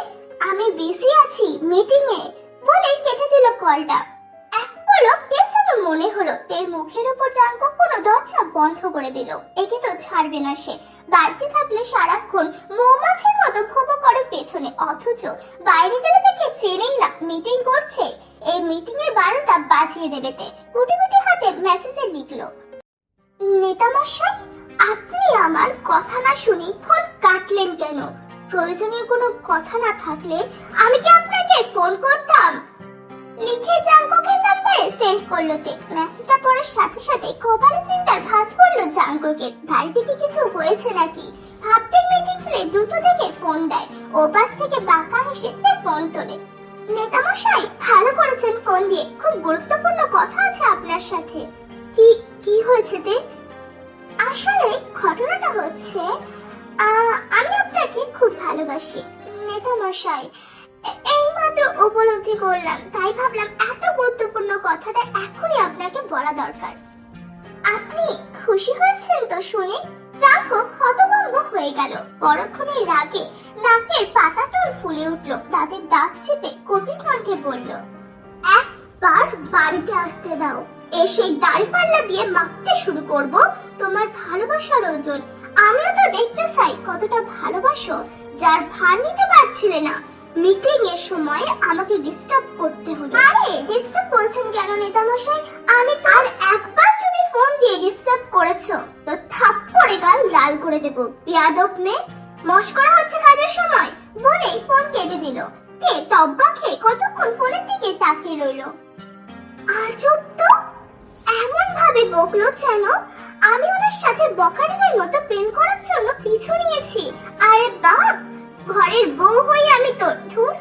আমি বিজি আছি মিটিং এ, বলেই কেটে দিল কলটা। এক পলক তের যেন মনে হলো তের মুখের উপর জাঙ্কুক কোনো দরজা বন্ধ করে দিল। একে তো ছাড়বে না সে। বাড়িতে থাকলে সারাক্ষণ মৌমাছির মতো ভোবো করে পেছনে, অথচ বাইরে গেলে দেখে চেনেই না মিটিং করছে। এই মিটিং এর 12টা বাজিয়ে দেবে তে। কুটি কুটি হাতে মেসেজে লিখলো, নেতামশাই, আপনি আমার কথা না শুনে ফোন কাটলেন কেন? প্রয়োজনীয় কোনো কথা না থাকলে আমি কি আপনাকে ফোন করতাম? লিখে জাঙ্কুকের নাম্বারে সেন্ড করলো তে। মেসেজটা পড়ার সাথে সাথে কপালে চিন্তার ভাঁজ পড়লো জাঙ্কুকের। বাড়িতে কি কিছু হয়েছে নাকি ভাবতে মিটিং ফেলে দ্রুত দেখে ফোন দেয়। ওপাশ থেকে বাঁকা হেসে তে ফোন তোলে। নেতামশাই, ভালো করেছেন ফোন দিয়ে, খুব গুরুত্বপূর্ণ কথা আছে আপনার সাথে। কি কি হয়েছে তে? আসলে ঘটনাটা হচ্ছে, আমি আপনাকে খুব ভালোবাসি নেতামশাই। এইমাত্র উপলব্ধি করলাম, তাই ভাবলাম এত গুরুত্বপূর্ণ কথাটা এখনই আপনাকে বলা দরকার। আপনি খুশি হয়েছেন তো শুনে? জাঙ্কুক হতভম্ব হয়ে গেল। পরক্ষণের রাগে নাকের পাতাটোল ফুলে উঠল। তাদের দাঁত চেপে গভীর কণ্ঠে বলল, একবার বাড়িতে আসতে দাও, এসে দাড়িপাল্লা দিয়ে মাপতে শুরু করব তোমার ভালোবাসার ওজন। আমিও তো দেখতে চাই কতটা ভালোবাসো, যার ভার নিতে পারছিলে না। মিটিং এর সময় আমাকে ডিস্টার্ব করতে হলো। আরে ডিস্টার্ব বলছেন কেন নেতামশাই? আমি তো আর একবার যদি ফোন দিয়ে ডিস্টার্ব করেছো তো থাপ্পড়ে গাল লাল করে দেব। বেয়াদব মেয়ে, মশকরা হচ্ছে কাজের সময়, বলেই ফোন কেটে দিল। তে তব্বা খেয়ে কতক্ষণ ফোনের দিকে তাকিয়ে রইল। আজব তো, এমন ভাবে বকলো যেন আমি ওনার সাথে বকারিদের মতো প্রেম করার জন্য পিছু নিয়েছি। আরে বাপ, ঘরের বউ হই আমি তোর। ধুর,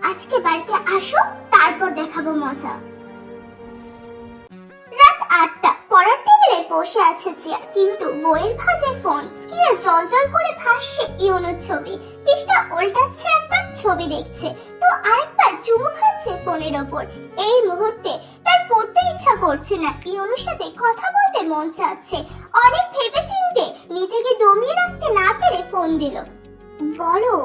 আজকে বাড়িতে আসো, তারপর দেখাবো মজা। রাত 8টা, পড়ার টেবিলে বসে আছে জিয়া, কিন্তু বইয়ের ভাঁজে ফোন। স্ক্রিনে জলজল করে ভাসছে ইউনোর ছবি। পৃষ্ঠা উল্টাচ্ছে, একবার ছবি দেখছে তো আরেকবার চুমু খাচ্ছে ফোনের ওপর। এই মুহূর্তে তার পড়তে ইচ্ছা করছে না, ইউনোর সাথে কথা বলতে মন চাচ্ছে। অনেক ভেবেচিন্তে নিজেকে দমিয়ে রাখতে না পেরে ফোন দিল। বলো।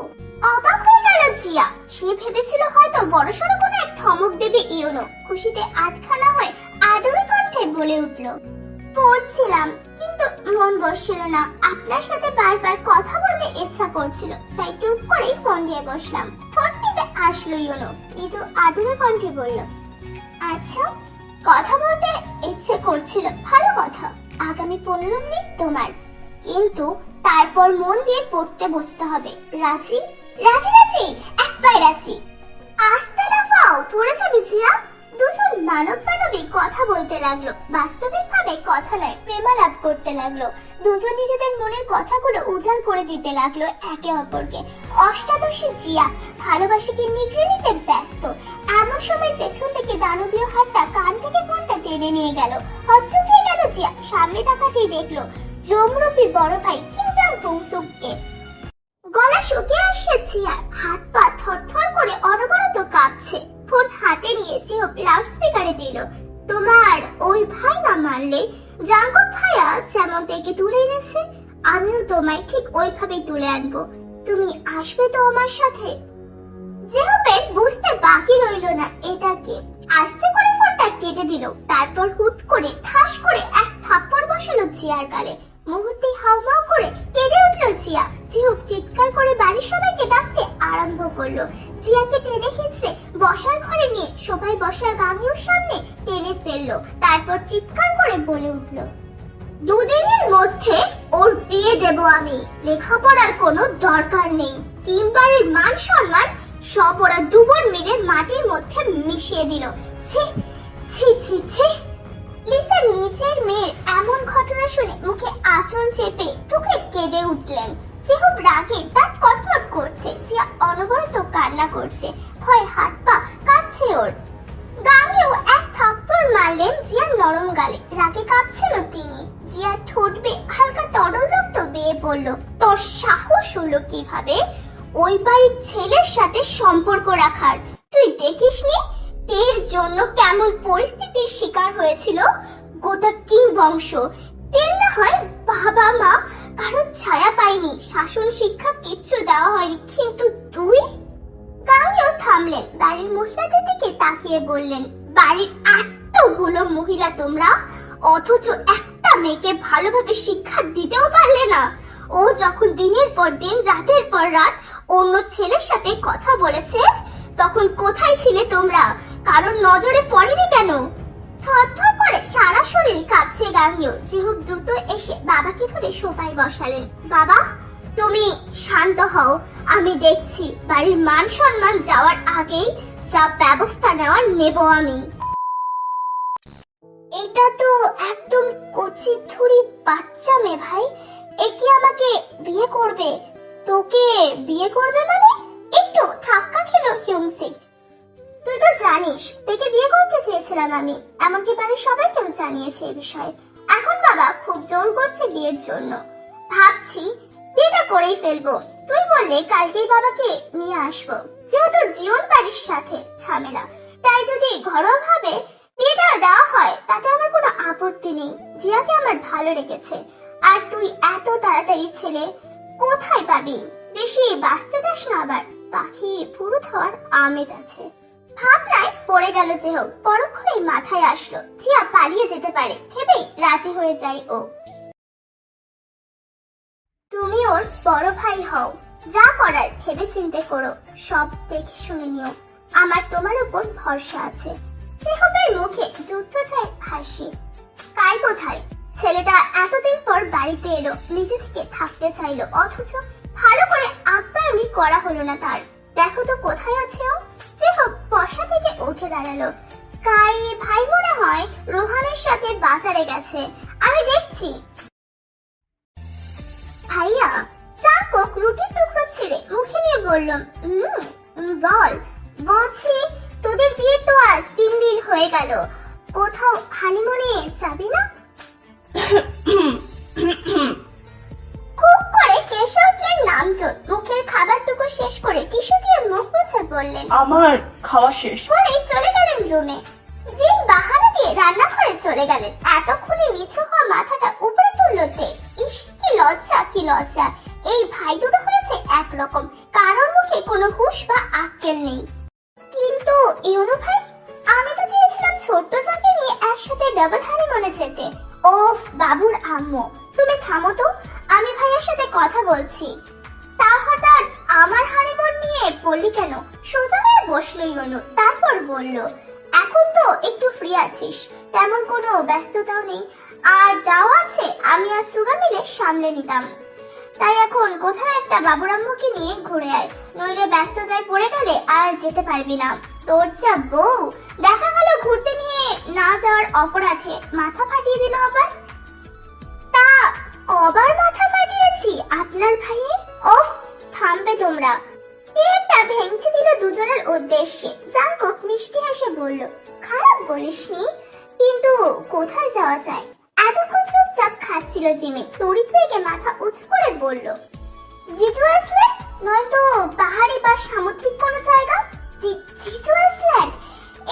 অবাক হয়ে গেল জিয়া। সে ভেবেছিল হয়তো বড়সড় কোনো এক ধমক দেবে ইউনো। খুশিতে আধখানা হয়ে আদরে কণ্ঠে বলে উঠল, পড়ছিলাম কিন্তু মন বসছিল না। আপনার সাথে বারবার কথা বলতে ইচ্ছা করছিল, তাই টুক করে ফোন দিয়ে বসলাম। ঠোঁট টিপে আসলো ইউনো, নিজে আদরে কণ্ঠে বলল, আচ্ছা, কথা বলতে ইচ্ছে করছিল, ভালো কথা। আগামী 15 মিনিট তোমার, কিন্তু তারপর মন দিয়ে পড়তে বসতে হবে। রাজি? রাজি রাজি, একবার রাজি। আস্তে লাফাও, পড়ে যাবি জিয়া। দুজন মানব মানবী কথা বলতে লাগলো। বাস্তবিক ভাবে কথা নয়, প্রেমালাপ করতে লাগলো। দুজন নিজেদের মনের কথাগুলো উজাড় করে দিতে লাগলো একে অপরকে। অষ্টাদশী জিয়া ভালোবাসাকে নিগড়ে নিতে ব্যস্ত। এমন সময় পেছন থেকে দানবীয় হাতটা কান থেকে ফোনটা টেনে নিয়ে গেল। হচ্চকিয়ে গেল জিয়া, সামনে তাকাতেই দেখলো জমরুপি বড় ভাই কিং জাংকুক সুককে। গলা শুকিয়ে আসছে জিয়ার, হাত পা থরথর করে অনবরত কাঁপছে। ফোন হাতে নিয়ে জিও লাউড স্পিকারে দিল। তোমার ওই ভাই না মানলে জাংকুক ভাইয়া যেমন থেকে তুলে এনেছে, আমিও তোমায় ঠিক ওইভাবেই তুলে আনবো। তুমি আসবে তো আমার সাথে? জেহপের বুঝতে বাকি রইল না এটা কে। আস্তে করে ফোনটা কেটে দিল, তারপর হুট করে ঠাস করে এক থাপ্পড় বসালো জিয়ার গালে। মুহূর্তেই হাউমাউ করে কেঁদে উঠলো জিয়া। জিহুক চিৎকার করে বাড়ির সবাইকে ডাকতে আরম্ভ করলো। জিয়াকে টেনে হিঁচড়ে বসার ঘরে নিয়ে সবাই বসার গাঙিউর সামনে টেনে ফেললো। তারপর চিৎকার করে বলে উঠলো, দুদিনের মধ্যে ওর বিয়ে দেব আমি। লেখাপড়ার কোনো দরকার নেই। কিংবাড়ির মান সম্মান সব ওরা দুবোন মিলে মাটির মধ্যে মিশিয়ে দিল। ছি ছি ছি ছি। লিসা নিজের মেয়ের এমন ঘটনা শুনে মুখে আঁচল চেপে টুকরে কেঁদে উঠলেন। যেহুব রাগে তার কটমট করছে, জিয়া অনবরত কান্না করছে, ভয় হাত পা কাঁপছে ওর। গাঙ্গেও এক থাপ্পড় মারলেন জিয়ার নরম গালে। রাগে কাঁপছিল তিনি। জিয়ার ঠোঁট বেয়ে হালকা তরল রক্ত বেয়ে পড়ল। তোর সাহস হলো কিভাবে ওই বাড়ির ছেলের সাথে সম্পর্ক রাখার? তুই দেখিসনি এর জন্য কেমন পরিস্থিতির শিকার হয়েছিল গোটা কিং বংশ। তের না হয় বাবা মা কারোর ছায়া পায়নি, শাসন শিক্ষা কিচ্ছু দেওয়া হয়নি, কিন্তু তুই? গাঙ্গেও থামলেন, বাড়ির মহিলাদের দিকে তাকিয়ে বললেন, বাড়ির এতগুলো মহিলা তোমরা, অথচ একটা মেয়েকে ভালোভাবে শিক্ষা দিতেও পারলে না। ও যখন দিনের পর দিন রাতের পর রাত অন্য ছেলের সাথে কথা বলেছে, তখন কোথায় ছিলে তোমরা? কারণ নজরে পড়েনি কেন? থরথর করে সারা শরীর কাঁপছে গাঙ্গেও। জিহুব দ্রুত এসে বাবাকে ধরে সোফায় বসালেন। বাবা, তুমি শান্ত হও, আমি দেখছি। বাড়ির মান সম্মান যাওয়ার আগেই যা ব্যবস্থা নেওয়ার নেব আমি। এটা তো একদম কচি থুড়ি বাচ্চা মেয়ে ভাই, এ কি আমাকে বিয়ে করবে? তোকে বিয়ে করবে মানে? একটু ধাক্কা খেলো হিউংসিক। তুই তো জানিস তোকে বিয়ে করতে চেয়েছিলাম আমি, এমনকি বাড়ির সবাইকেও জানিয়েছে এই বিষয়ে। এখন বাবা খুব জোর করছে বিয়ের জন্য। ভাবছি বিয়েটা করেই ফেলবো। তুই বললে কালকেই বাবাকে নিয়ে আসবো। যেহেতু জীবন বাড়ির সাথে ঝামেলা, তাই যদি ঘরোয়া ভাবে বিয়েটা দেওয়া হয় তাতে আমার কোনো আপত্তি নেই। জিয়াকে আমার ভালো লেগেছে। আর তুই এত তাড়াতাড়ি ছেলে কোথায় পাবি? বেশি বাঁচতে যাস না আবার, পাখি পুরো হওয়ার আমেজ আছে। ভাবনায় পড়ে গেল যেহব। পরক্ষণেই মাথায় আসলো জিয়া পালিয়ে যেতে পারে, ভেবেই রাজি হয়ে যায় ও। তুমি ওর বড় ভাই হও, যা করার ভেবে চিন্তে করো, সব দেখে শুনে নিও। আমার তোমার উপর ভরসা আছে। যেহবের মুখে যুদ্ধ চায় হাসি। কাই কোথায়? ছেলেটা এতদিন পর বাড়িতে এলো, নিজে থেকে থাকতে চাইলো, অথচ ভালো করে আপ্যায়নই করা হলো না তার। দেখো তো কোথায় আছে ও? যেহব বসা থেকে উঠে দাঁড়ালো। কাই ভাই মনে হয় রোহানের সাথে বাজারে গেছে, আমি দেখছি। ভাইয়া, জাংকুক রুটির টুকরো ছেড়ে মুখে নিয়ে বলল, বল। বলছি তোদের বিয়ে তো আজ 3 দিন হয়ে গেল, কোথাও হানিমুনে যাবি না? খুব করে কেশবকে নামজন মুখের খাবারটুকু শেষ করে টিস্যু দিয়ে মুখ মুছে বললেন, আমার খাওয়া শেষ। বলেই চলে গেলেন রুমে। জিন বাহানা দিয়ে রান্নাঘরে চলে গেলেন। এতক্ষণে নিচু হওয়া মাথাটা উপরে তুললো তে। ইস, কি লজ্জা, কি লজ্জা। এই ভাই দুটো হয়েছে একরকম, কারোর মুখে কোনো হুঁশ বা আক্কেল নেই। কিন্তু ইউনু ভাই, আমি তো চেয়েছিলাম ছোট্ট যাকে নিয়ে একসাথে ডাবল হানিমুনে যেতে। ওফ বাবুর আম্মু, তুমি থামো তো, আমি ভাইয়ের সাথে কথা বলছি। তা হঠাৎ আমার হানিমুন নিয়ে বললি কেন? সোজা হয়ে বসলো ইউনু, তারপর বলল, এখন তো একটু ফ্রি আছিস, তেমন কোনো ব্যস্ততাও নেই, আর যাও আছে আমি আর সুগা মিলে সামলে নিতাম। তাই এখন কোথাও একটা বাবুর আম্মুকে নিয়ে ঘুরে আয়, নইলে ব্যস্ততায় পড়ে গেলে আর যেতে পারবি না। তোর যা বউ, দেখা গেল ঘুরতে নিয়ে না যাওয়ার অপরাধে মাথা ফাটিয়ে দিল আবার। তা কবার মাথা ফাটিয়েছি আপনার ভাইয়ের? ওফ, থামবে তোমরা। একটা ভেঙচি দিল দুজনের উদ্দেশ্যে। জাংকুক মিষ্টি হেসে বলল, খারাপ বলিসনি, কিন্তু কোথায় যাওয়া যায়? এতক্ষণ চুপচাপ খাচ্ছিল জিমি তড়িৎ বেগে মাথা উঁচু করে বলল, জিজু আইল্যান্ড নয়তো পাহাড়ি বা সামুদ্রিক কোনো জায়গা। জিজু আইল্যান্ড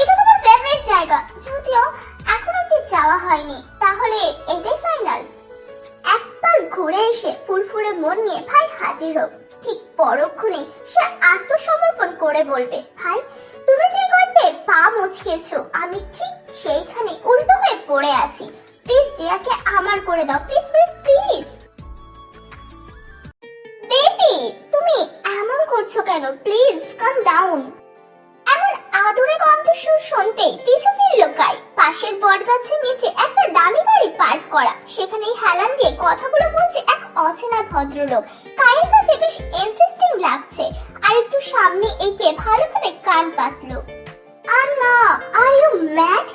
এটা তোমার ফেভারিট জায়গা, যদিও এখন অব্দি যাওয়া হয়নি। তাহলে এটাই ফাইনাল। একবার ঘুরে এসে ফুরফুরে মন নিয়ে ভাই হাজির হোক, ঠিক পরক্ষণে সে আত্মসমর্পণ করে বলবে, ভাই তুমি যে গর্তে পা মুচকেছো আমি ঠিক সেইখানে উল্টো হয়ে পড়ে আছি। প্লিজ জিয়াকে আমার করে দাও, প্লিজ প্লিজ প্লিজ। বেবি তুমি এমন করছো কেন? Please calm down. এমন আদুরে কণ্ঠস্বর শুনতেই পিছু ফিরল কাই। পাশের বটগাছের নিচে একটা দামি গাড়ি পার্ক করা, সেখানেই হেলান দিয়ে কথাগুলো বলছে এক অচেনা ভদ্রলোক। কায়ের কাছে বেশ ইন্টারেস্টিং লাগছে, আর একটু সামনে এগিয়ে ভালো করে কান পাতলো। আর না, আর ইউ ম্যাড?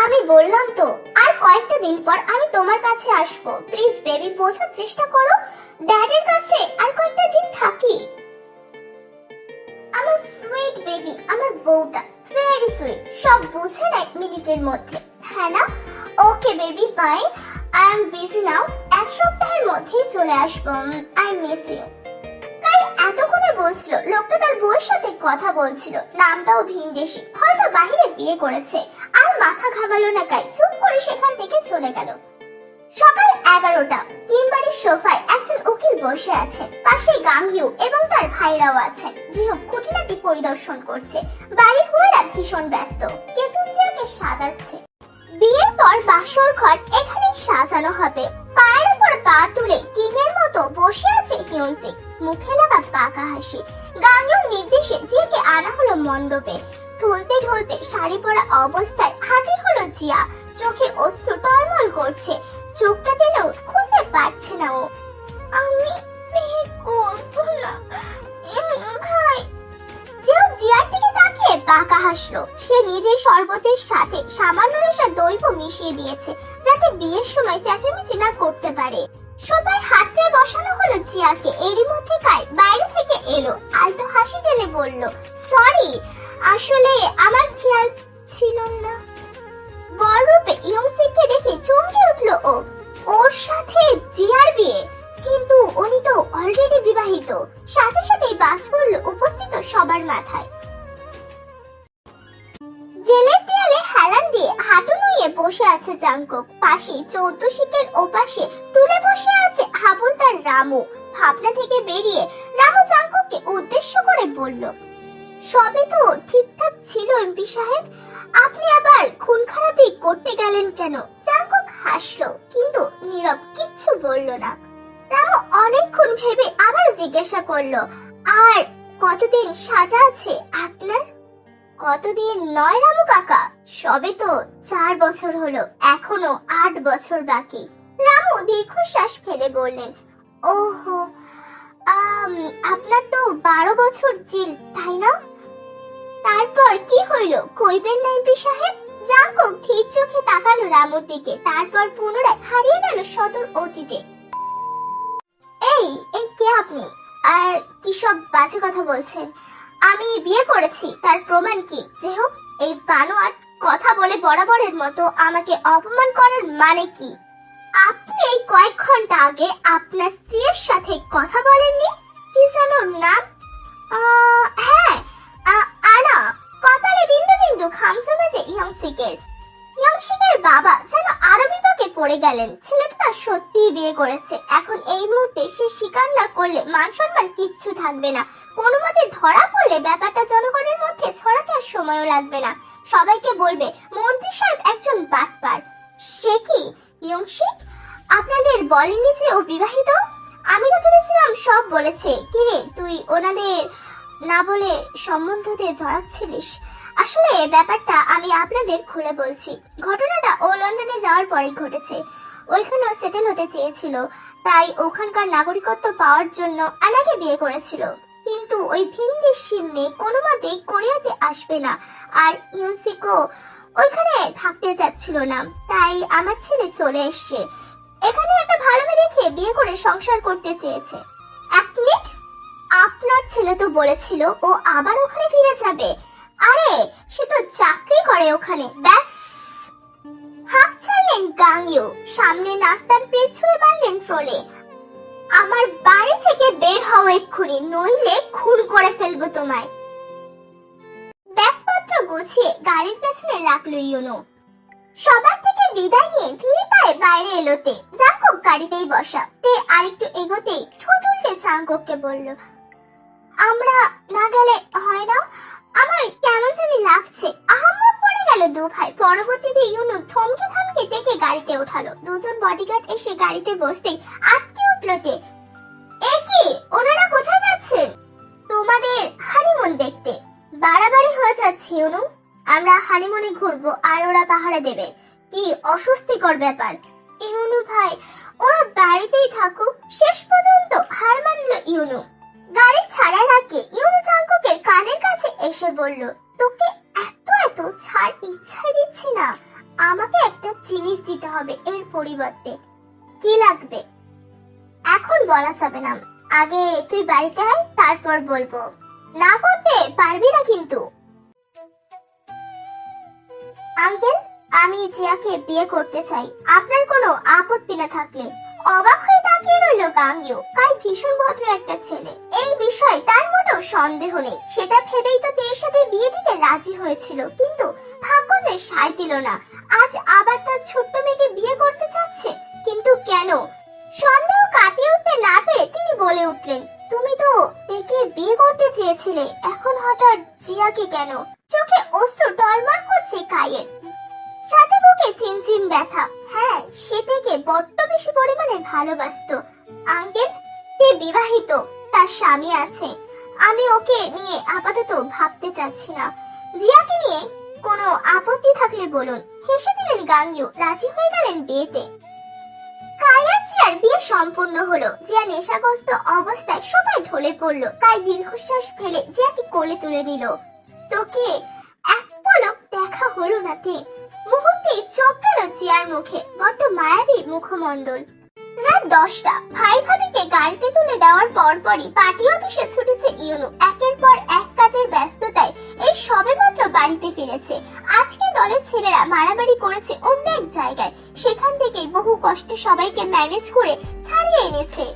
আমি বললাম তো আর কয়েকটা দিন পর আমি তোমার কাছে আসবো। প্লিজ বেবি বোঝার চেষ্টা করো, ড্যাডের কাছে আর কয়েকটা দিন থাকি। আমার সুইট বেবি, আমার বউটা ভেরি সুইট, সব বুঝে নেয় মিনিটের মধ্যে, হ্যাঁ না? Okay baby bye, I am busy now. এক সপ্তাহের মধ্যেই চলে আসবো। I miss you. তাই এতক্ষণে বসলো লোকটা তার বউয়ের সাথে কথা বলছিল, নামটাও ভিনদেশি, হয়তো বাইরে বিয়ে করেছে। আর মাথা ঘামালো না কাই, চুপ করে সেখান থেকে চলে গেল। সকাল 11টা, কিমবাড়ির সোফায় একজন উকিল বসে আছেন, পাশে গাঙ্গিউ এবং তার ভাইরাও আছেন। জিহুক খুঁটিনাটি পরিদর্শন করছে। বাড়ির বউয়েরা ভীষণ ব্যস্ত, কিন্তু জিয়াকে সাজাচ্ছে। বিয়ের পর বাসর ঘর এখানেই সাজানো হবে। পায়ের উপর পা তুলে কিং এর মতো বসে আছে হিউনসিক, মুখে লাগা পাকা হাসি। গাঙ্গিউর নির্দেশে জিয়াকে আনা হলো মণ্ডপে। ঢলতে ঢলতে শাড়ি পরা অবস্থায় হাজির হলো জিয়া। চোখে অশ্রু টলমল করছে, চোখটা টেনেও খুলতে পারছে না ও। আমি বিয়ে করব না ভাই। জিয়া জিয়ার দিকে তাকিয়ে বাঁকা হাসলো। সে নিজে শরবতের সাথে সামান্য রেশা দইব মিশিয়ে দিয়েছে, যাতে বিয়ের সময় চেঁচামেচি না করতে পারে। সবাই হাতে বসানো হলো জিয়াকে। এরই মধ্যে কাই বাইরে থেকে এলো, আলতো হাসি টেনে বলল, সরি, আসলে আমার খেয়াল ছিল না। বড়রূপে ইয়ংসিককে দেখে চমকে উঠলো ও। ওর সাথে জিয়ার বিয়ে, কিন্তু উনি তো অলরেডি বিবাহিত। সাথে সাথেই বাজ পড়ল উপস্থিত সবার মাথায়। জেলের দেয়ালে হেলান দিয়ে হাঁটু নুয়ে বসে আছে জাংকুক। পাশে 14 শিকের ওপাশে টুলে বসে আছে হাবুলদার রামু। ভাবনা থেকে বেরিয়ে রামু জাংকুককে উদ্দেশ্য করে বলল, সবই তো ঠিকঠাক ছিল এমপি সাহেব, আপনি আবার খুন খারাপি করতে গেলেন কেন? জাংকুক হাসলো, কিন্তু নীরব, কিচ্ছু বলল না। রামু অনেকক্ষণ ভেবে আবারও জিজ্ঞাসা করলো, আর কতদিন সাজা আছে আপনার? কতদিন নয় রামু কাকা, সবে তো 4 বছর হলো, এখনো 8 বছর বাকি। রামু দীর্ঘশ্বাস ফেলে বললেন, ওহো, আপনার তো 12 বছর জেল, তাই না? তারপর কি হইল কইবেন না এমপি সাহেব? জাংকুক ধীর চোখে তাকালো রামুর দিকে, তারপর পুনরায় হারিয়ে গেল সদর অতীতে। এই এই কে আপনি? আর কি সব বাজে কথা বলছেন? আমি বিয়ে করেছি, তার প্রমাণ কি? যে হোক, এই বানোয়াট কথা বলে বরাবরের মতো আমাকে অপমান করার মানে কি? আপনি এই কয়েক ঘন্টা আগে আপনার স্ত্রীর সাথে কথা বলেননি? কি যেন নাম? হ্যাঁ, আনা। কপালে বিন্দু বিন্দু ঘাম জমেছে ইয়ংসিকের। ইয়ংসিকের বাবা যেন আরো বিপাকে পড়ে গেলেন। ছেলেটা তার সত্যি বিয়ে করেছে। এখন এই মুহূর্তে সে স্বীকার না করলে মান সম্মান কিচ্ছু থাকবে না। কোনো মতে ধরা পড়লে ব্যাপারটা জনগণের মধ্যে ছড়াতে আর সময়ও লাগবে না। সবাইকে বলবে মন্ত্রী সাহেব একজন বাটপার। সে কি ইয়ংসিক আপনাদের বলেনি যে ও বিবাহিত? আমি তো ভেবেছিলাম সব বলেছে। কি রে, তুই ওনাদের না বলে সম্বন্ধতে জড়াচ্ছিলিস? আসলে ব্যাপারটা আমি আপনাদের খুলে বলছি। ঘটনাটা ও লন্ডনে যাওয়ার পরেই ঘটেছে। ওইখানেও সেটেল হতে চেয়েছিল, তাই ওখানকার নাগরিকত্ব পাওয়ার জন্য আনাকে বিয়ে করেছিল। কিন্তু ওই ভিনদেশী মেয়ে কোনো মতেই কোরিয়াতে আসবে না, আর ইউনসিকো ওইখানে থাকতে চাচ্ছিল না। তাই আমার ছেলে চলে এসছে। এখানে একটা ভালো মেয়ে দেখে বিয়ে করে সংসার করতে চেয়েছে। এক মিনিট, আপনার ছেলে তো বলেছিল ও আবার ওখানে ফিরে যাবে। আরে সে তো চাকরি করে ওখানে। ব্যাস, গাংইউ সামনে নাস্তার পেট ছুঁড়ে মারলেন ফ্রোলে। আমার বাড়ি থেকে বের হও এক্ষুনি, নইলে খুন করে ফেলবো তোমায়। ব্যাগপত্র গুছিয়ে গাড়ির পেছনে রাখলো ইউনো। সবার থেকে বিদায় নিয়ে ধীরে পায়ে বাইরে এলো তে। জাঙ্কুক গাড়িতেই বসা। তে আরেকটু এগোতেই ঠোঁট উল্টে জাঙ্কুককে বলল, আমরা না গেলে হয় না? আমার কেমন জানি লাগছে। আহাম্মক পড়ে গেল দু ভাই। পরবর্তীতে ইউনু থমকে থামকে দেখে গাড়িতে ওঠালো। দুজন বডিগার্ড এসে গাড়িতে বসতেই আটকে উঠলো তে। এ কি, ওনারা কোথায় যাচ্ছেন? তোমাদের হানিমুন দেখতে। বাড়াবাড়ি হয়ে যাচ্ছে ইউনু। আমরা হানিমুনে ঘুরবো আর ওরা পাহারা দেবে। কি অস্বস্তিকর ব্যাপার। ইউনু ভাই, ওরা বাড়িতেই থাকুক। শেষ পর্যন্ত হার মানলো ইউনু। গাড়ি ছাড়ার আগে ইউনু জাঙ্কুকের কানের কাছে এসে বলল, তোকে এত এত ছাড় ইচ্ছাই দিচ্ছি না। আমাকে একটা জিনিস দিতে হবে এর পরিবর্তে। কি লাগবে? এখন বলা যাবে না। আগে তুই বাড়িতে আয়, তারপর বলবো। না করতে পারবি না কিন্তু। আঙ্কেল, আমি জিয়াকে বিয়ে করতে চাই। আপনার কোনো আপত্তি না থাকলে। অবাক হয়ে তাকিয়ে রইল গাংইউ। কাই ভীষণ ভদ্র একটা ছেলে, এই বিষয়ে তার মোটেও সন্দেহ নেই। সেটা ভেবেই তো তের সাথে বিয়ে দিতে রাজি হয়েছিল, কিন্তু ভাগ্য যে সায় দিল না। আজ আবার তার ছোট্ট মেয়েকে বিয়ে করতে চাচ্ছে। কিন্তু কেন? সন্দেহ কাটিয়ে উঠতে না পেরে তিনি বলে উঠলেন, তুমি তো তেকে বিয়ে করতে চেয়েছিলে, এখন হঠাৎ জিয়াকে কেন? চোখে অশ্রু টলমল করছে কাইয়ের, সাথে বুকে চিনচিন ব্যথা। হ্যাঁ, সে থেকে বড্ড বেশি পরিমাণে ভালোবাসতো। আঙ্কেল, তে বিবাহিত, তার স্বামী আছে। আমি ওকে নিয়ে আপাতত ভাবতে চাচ্ছি না। জিয়াকে নিয়ে কোনো আপত্তি থাকলে বলুন। হেসে দিলেন গাংইউ। রাজি হয়ে গেলেন বিয়েতে। কায়ার জিয়ার বিয়ে সম্পূর্ণ হলো। জিয়া নেশাগ্রস্ত অবস্থায় সবাই ঢলে পড়লো। কাই দীর্ঘশ্বাস ফেলে জিয়াকে কোলে তুলে নিল। তোকে এক পলক দেখা হলো না তে। মুহূর্তে চোখ গেল জিয়ার মুখে। বড্ড মায়াবী মুখমণ্ডল। রাত 10টা। ভাই ভাবিকে গাড়িতে তুলে দেওয়ার পরপরই পার্টি অফিসে ছুটেছে ইউনু। একের পর এক কাজের ব্যস্ততায় এই সবেমাত্র বাড়িতে ফিরেছে। আজকে দলের ছেলেরা মারামারি করেছে অন্য এক জায়গায়। সেখান থেকেই বহু কষ্টে সবাইকে ম্যানেজ করে ছাড়িয়ে এনেছে।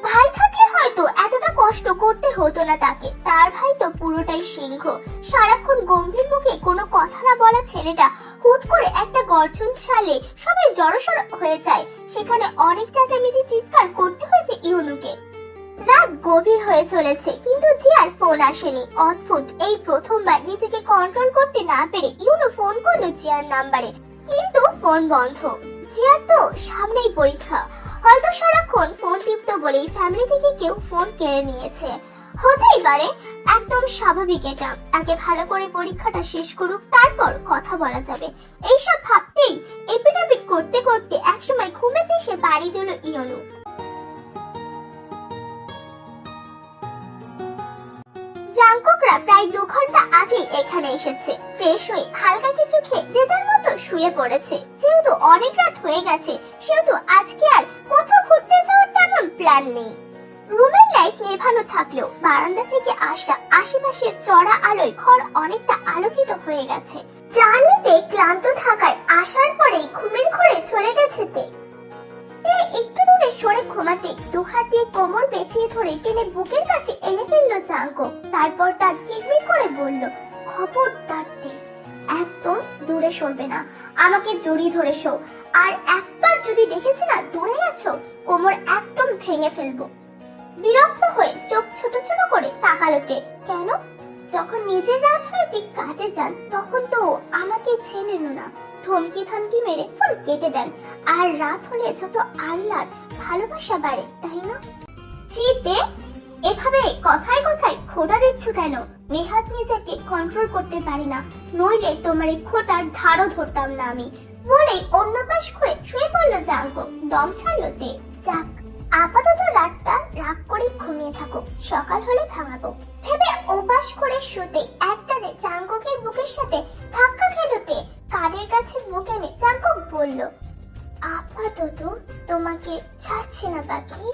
ভাই থাকলে হয়তো এতটা কষ্ট করতে হতো না তাকে। তার ভাই তো পুরোটাই সিংহ। সারাক্ষণ গম্ভীর মুখে কোনো কথা না বলা ছেলেটা হুট করে একটা গর্জন ছাড়লে সবাই জড়সড় হয়ে যায়। সেখানে অনেক চেঁচামেচি চিৎকার করতে হয়েছে ইউনুকে। রাত গভীর হয়ে চলেছে, কিন্তু জিয়ার ফোন আসেনি। অদ্ভুত, এই প্রথমবার নিজেকে কন্ট্রোল করতে না পেরে ইউনু ফোন করলো জিয়ার নাম্বারে, কিন্তু ফোন বন্ধ। জিয়ার তো সামনেই পরীক্ষা। হয়তো সারাক্ষণ ফোন টিপতো বলেই ফ্যামিলি থেকে কেউ ফোন কেড়ে নিয়েছে। হতেই পারে, একদম স্বাভাবিক এটা। আগে ভালো করে পরীক্ষাটা শেষ করুক, তারপর কথা বলা যাবে। এইসব ভাবতেই এপিটাপিট করতে করতে একসময় ঘুমেতে এসে বাড়ি দিল ইয়নু। জাঙ্কুকরা প্রায় 2 ঘন্টা আগে এখানে এসেছে। ফ্রেশ হয়ে হালকা কিছু খেয়ে যে যার মতো শুয়ে পড়েছে। যেহেতু অনেক রাত হয়ে গেছে, সেহেতু আজকে আর কোথাও ঘুরতে যাওয়ার তেমন প্ল্যান নেই। রুমের লাইট নেভানো থাকলেও বারান্দা থেকে আসা আশেপাশের চড়া আলোয় ঘর অনেকটা আলোকিত হয়ে গেছে। জার্নিতে ক্লান্ত থাকায় আসার পরেই ঘুমের ঘরে চলে গেছে তে। একটু দূরে সরে ঘুমাতে দুহাত দিয়ে কোমর পেঁচিয়ে ধরে টেনে বুকের কাছে এনে ফেললো জাঙ্কুক। তারপর তার কিটমিট করে বলল, খবরদার তে, একদম দূরে সরবে না। আমাকে জড়িয়ে ধরে শো। আর একবার যদি দেখেছি না দূরে গেছো, কোমর একদম ভেঙে ফেলবো। বিরক্ত হয়ে চোখ ছোট ছোট করে তাকালো তে। কেন? যখন নিজের রাজনৈতিক কাজে যান তখন তো আমাকে চেনেন না। ধমকি থামকি মেরে ফোন কেটে দেন। আর রাত হলে যত আহ্লাদ ভালোবাসা বাড়ে, তাই না? চিতে, এভাবে কথায় কথায় খোঁটা দিচ্ছ কেন? নেহাত নিজেকে কন্ট্রোল করতে পারি না, নইলে তোমার এই খোঁটার ধারও ধরতাম না আমি। বলেই অন্য পাশ করে শুয়ে পড়লো জাঙ্কুক। দম ছাড়লো তে। যাক, আপাতত রাতটা রাগ করে ঘুমিয়ে থাকো, সকাল হলে ভাঙাবো ভেবে ওপাশ করে শুতে একটানে জাঙ্কুকের বুকের সাথে ধাক্কা খেলোতে। কানের কাছে মুখ এনে জাঙ্কুক বলল, আপাতত তোমাকে ছাড়ছি না পাখি।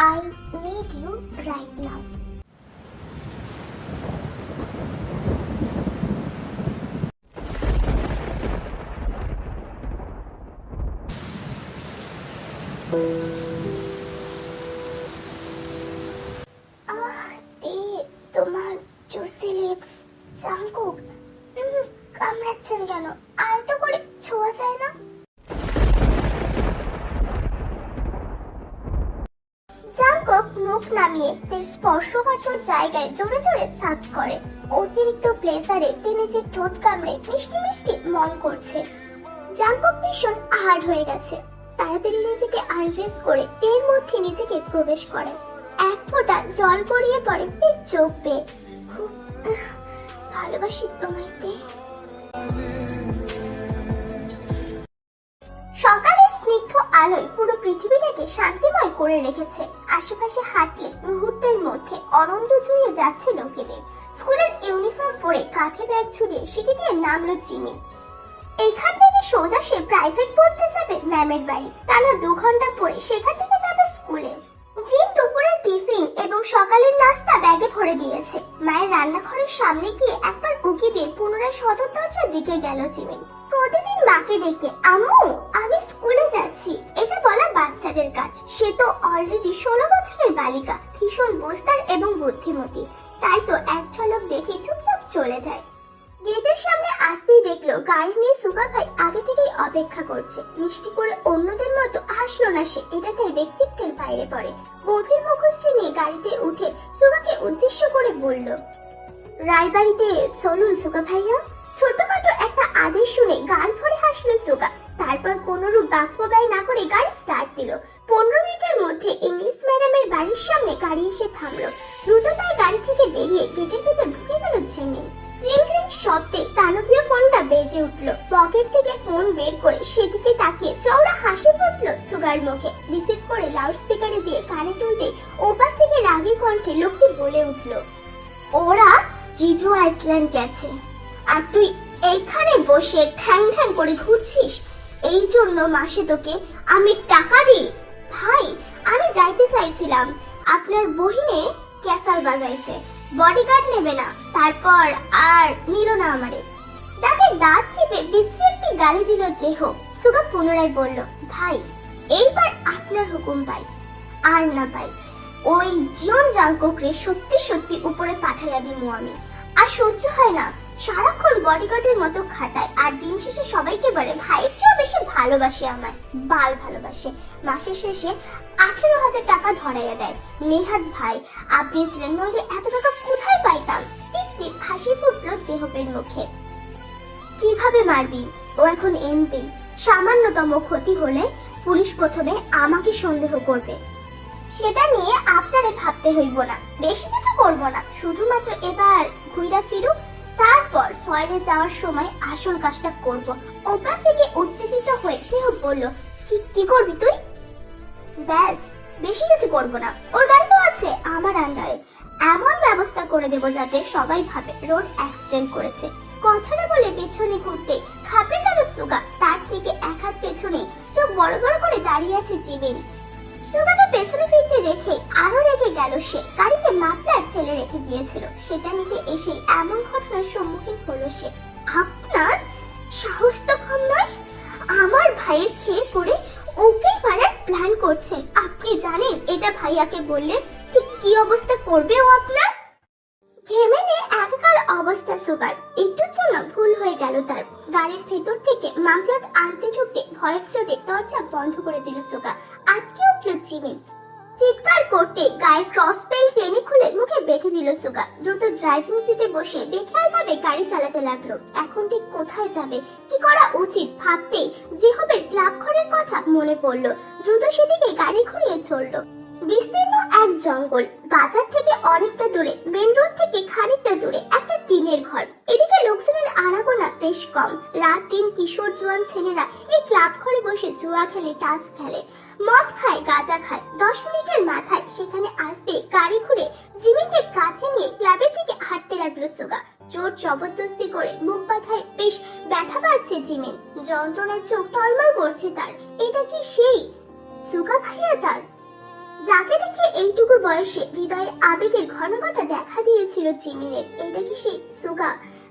I need you right now. Juicy lips, Jungkook. কামড়াচ্ছেন কেন? আলতো করে ছোঁয়া যায় না? জাঙ্কুক মুখ নামিয়ে তার স্পর্শকাতর জায়গায় জোরে জোরে সাক করে। অতিরিক্ত প্লেজারে তিনি যে ঠোঁট কামড়ে মিষ্টি মিষ্টি মন করছে। জাঙ্কুক ভীষণ হার্ড হয়ে গেছে। তাড়াতাড়ি নিজেকে আনড্রেস করে এর মধ্যে নিজেকে প্রবেশ করে। এক ফোঁটা জল গড়িয়ে পড়ে পেট চোখ বেয়ে। খুব ভালোবাসি তোমায় তে। সকালের স্নিগ্ধ আলোয় পুরো পৃথিবীটাকে শান্তিময় করে রেখেছে। আশেপাশে হাঁটলে মুহূর্তের মধ্যে আনন্দ জুড়িয়ে যাচ্ছে লোকেদের। স্কুলের ইউনিফর্ম পরে কাঁধে ব্যাগ ঝুলিয়ে সিঁড়ি দিয়ে নামলো জিমি। এখান থেকে সোজা সে প্রাইভেট পড়তে যাবে ম্যামের বাড়ি। টানা 2 ঘন্টা পরে সেখান থেকে যাবে স্কুলে। জিম দুপুরের টিফিন এবং সকালের নাস্তা ব্যাগে ভরে দিয়েছে। মায়ের রান্নাঘরের সামনে গিয়ে একবার উকি দিয়ে পুনরায় সদর দরজার দিকে গেল জিমি। প্রতিদিন মাকে ডেকে আম্মু আমি স্কুলে যাচ্ছি এটা বলা বাচ্চাদের কাজ। সে তো অলরেডি 16 বছরের বালিকা, ভীষণ বুঝতার এবং বুদ্ধিমতী। তাই তো এক ঝলক দেখে চুপচাপ চলে যায়। গেটের সামনে আসতেই দেখলো গাড়ি নিয়ে সুগা ভাই আগে থেকেই অপেক্ষা করছে। মিষ্টি করে অন্যদের মতো হাসলো না সে, এটা তার ব্যক্তিত্বের বাইরে পড়ে। গভীর মুখশ্রী নিয়ে গাড়িতে উঠে সুগাকে উদ্দেশ্য করে বলল, রায়বাড়িতে চলুন সুগা ভাইয়া। ছোটখাটো একটা আদেশ শুনে গাল ভরে হাসলো সুগা। তারপর কোনরূপ বাক্য ব্যয় না করে গাড়ি স্টার্ট দিল। 15 মিনিটের মধ্যে ইংলিশ ম্যাডামের বাড়ির সামনে গাড়ি এসে থামলো। দ্রুত পায়ে গাড়ি থেকে বেরিয়ে গেটের ভেতর ঢুকে গেল জিমি। রিং রিং শব্দে দানবীয় ফোনটা বেজে উঠলো। পকেট থেকে ফোন বের করে সেদিকে তাকিয়ে চওড়া হাসি ফুটলো সুগার মুখে। রিসিভ করে লাউড স্পিকারে দিয়ে কানে তুলতে ওপাশ থেকে রাগী কণ্ঠে লোকটি বলে উঠলো, ওরা জিজু আইসল্যান্ড গেছে আর তুই এইখানে বসে ঠ্যাং ঠ্যাং করে ঘুরছিস। এই জন্য মাসে তোকে আমি টাকা দিই। ভাই আমি যাইতে চাইছিলাম, আপনার বহিনে ক্যাসাল বাজাইছে, বডিগার্ড নেবে না, তারপর আর নিল না আমারে। তাকে দাঁত চেপে বিশ্রী একটি গালি দিল যে হোক। সুগা পুনরায় বলল, ভাই এইবার আপনার হুকুম পাই, আর না পাই ওই জিওন জাংকুকরে সত্যি সত্যি উপরে পাঠাইয়া দিমু আমি। আর সহ্য হয় না, সারাক্ষণ বডিগার্ডের মতো খাটায় আর দিন শেষে সবাইকে বলে ভাইয়ের চেয়েও বেশি ভালোবাসে আমায়। বাল ভালোবাসে। মাসের শেষে 18,000 টাকা ধরাইয়া দেয়। নেহাত ভাই আপনি ছিলেন, নইলে এত টাকা কোথায় পাইতাম। টিপ টিপ হাসি ফুটলো জেহবের মুখে। কিভাবে মারবি? ও এখন এমপি। সামান্যতম ক্ষতি হলে পুলিশ প্রথমে আমাকে সন্দেহ করবে। সেটা নিয়ে আপনারে ভাবতে হইব না, বেশি কিছু করব না। শুধুমাত্র এবার ঘুইরা ফিরুক, তারপর সয়েলে যাওয়ার সময় আসল কাজটা করব। ওপাশ থেকে উত্তেজিত হয়ে যেও বলল, কি করবি তুই? ব্যাস, বেশি কিছু করব না। ওর গাড়ি তো আছে আমার আন্ডারে। এমন ব্যবস্থা করে দেব যাতে সবাই ভাবে রোড অ্যাক্সিডেন্ট করেছে। কথাটা বলে পেছনে ঘুরতে খাপড়ে গেল সুগা। তার থেকে এক হাত পেছনে, চোখ বড় বড় করে দাঁড়িয়ে আছে জিমিন। সুগাকে পেছনে ফিরতে দেখে আরো রেগে গেল সে। গাড়িতে মাফলার ফেলে রেখে গিয়েছিল, সেটা নিতে এসে এমন ঘটনার সম্মুখীন হলো সে। আপনার সাহস তো কম নয়, আমার ভাইয়ের খেয়ে পড়ে ওকে মারার প্ল্যান করছেন। আপনি জানেন এটা ভাইয়াকে বললে ঠিক কি অবস্থা করবে ও আপনার? ঘেমে নিয়ে একাকার অবস্থা সুগার। একটুর জন্য ভুল হয়ে গেল তার। গাড়ির ভেতর থেকে মামলাট আনতে ঢুকতে ভয়ের চোটে দরজা বন্ধ করে দিল সুগা। আটকে উঠল জিমিন। চিৎকার করতে গায়ের ক্রস বেল্ট টেনে খুলে মুখে বেঁধে দিল সুগা। দ্রুত ড্রাইভিং সিটে বসে বেখেয়াল ভাবে গাড়ি চালাতে লাগলো। এখন ঠিক কোথায় যাবে, কি করা উচিত ভাবতেই জিহবের ক্লাব ঘরের কথা মনে পড়লো। দ্রুত সেদিকে গাড়ি ঘুরিয়ে চলল। বিস্তীর্ণ এক জঙ্গল, বাজার থেকে অনেকটা দূরে, মেন রোড থেকে খানিকটা দূরে একটা টিনের ঘর। এদিকে লোকজনের আনাগোনা বেশ কম। রাত দিন কিশোর জোয়ান ছেলেরা এই ক্লাব ঘরে বসে জুয়া খেলে, টাস খেলে, মদ খায়, গাঁজা খায়। 10 মিনিটের মাথায় সেখানে আসতে গাড়ি ঘুরে জিমিনকে কাঁধে নিয়ে ক্লাবের দিকে হাঁটতে লাগলো সুগা। জোর জবরদস্তি করে মুখ বাঁধায় বেশ ব্যথা পাচ্ছে জিমিন। যন্ত্রণায় চোখ টলমল করছে তার। এটা কি সেই সুগা ভাইয়া তার, যাকে দেখে এইটুকু বয়সে হৃদয়ে আবেগের ঘনঘটা দেখা দিয়েছিল জিমিনের? এটা কি সেই সুগা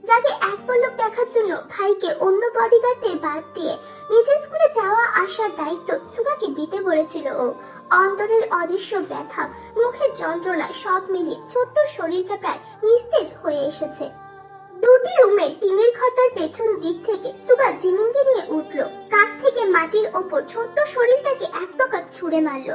যাকে এক পলক দেখার জন্য ভাইকে অন্য বডিগার্ডদের বাদ দিয়ে নিজের স্কুলে যাওয়া আসার দায়িত্ব সুগাকে দিতে বলেছিল ও? অন্তরের অদৃশ্য ব্যথা, মুখের যন্ত্রণা সব মিলিয়ে ছোট্ট শরীরটা প্রায় নিস্তেজ হয়ে এসেছে। দুটি রুমের টিনের ঘরটার পেছন দিক থেকে সুগা জিমিনকে নিয়ে উঠলো, কাঠ থেকে মাটির ওপর ছোট্ট শরীরটাকে এক প্রকার ছুঁড়ে মারলো।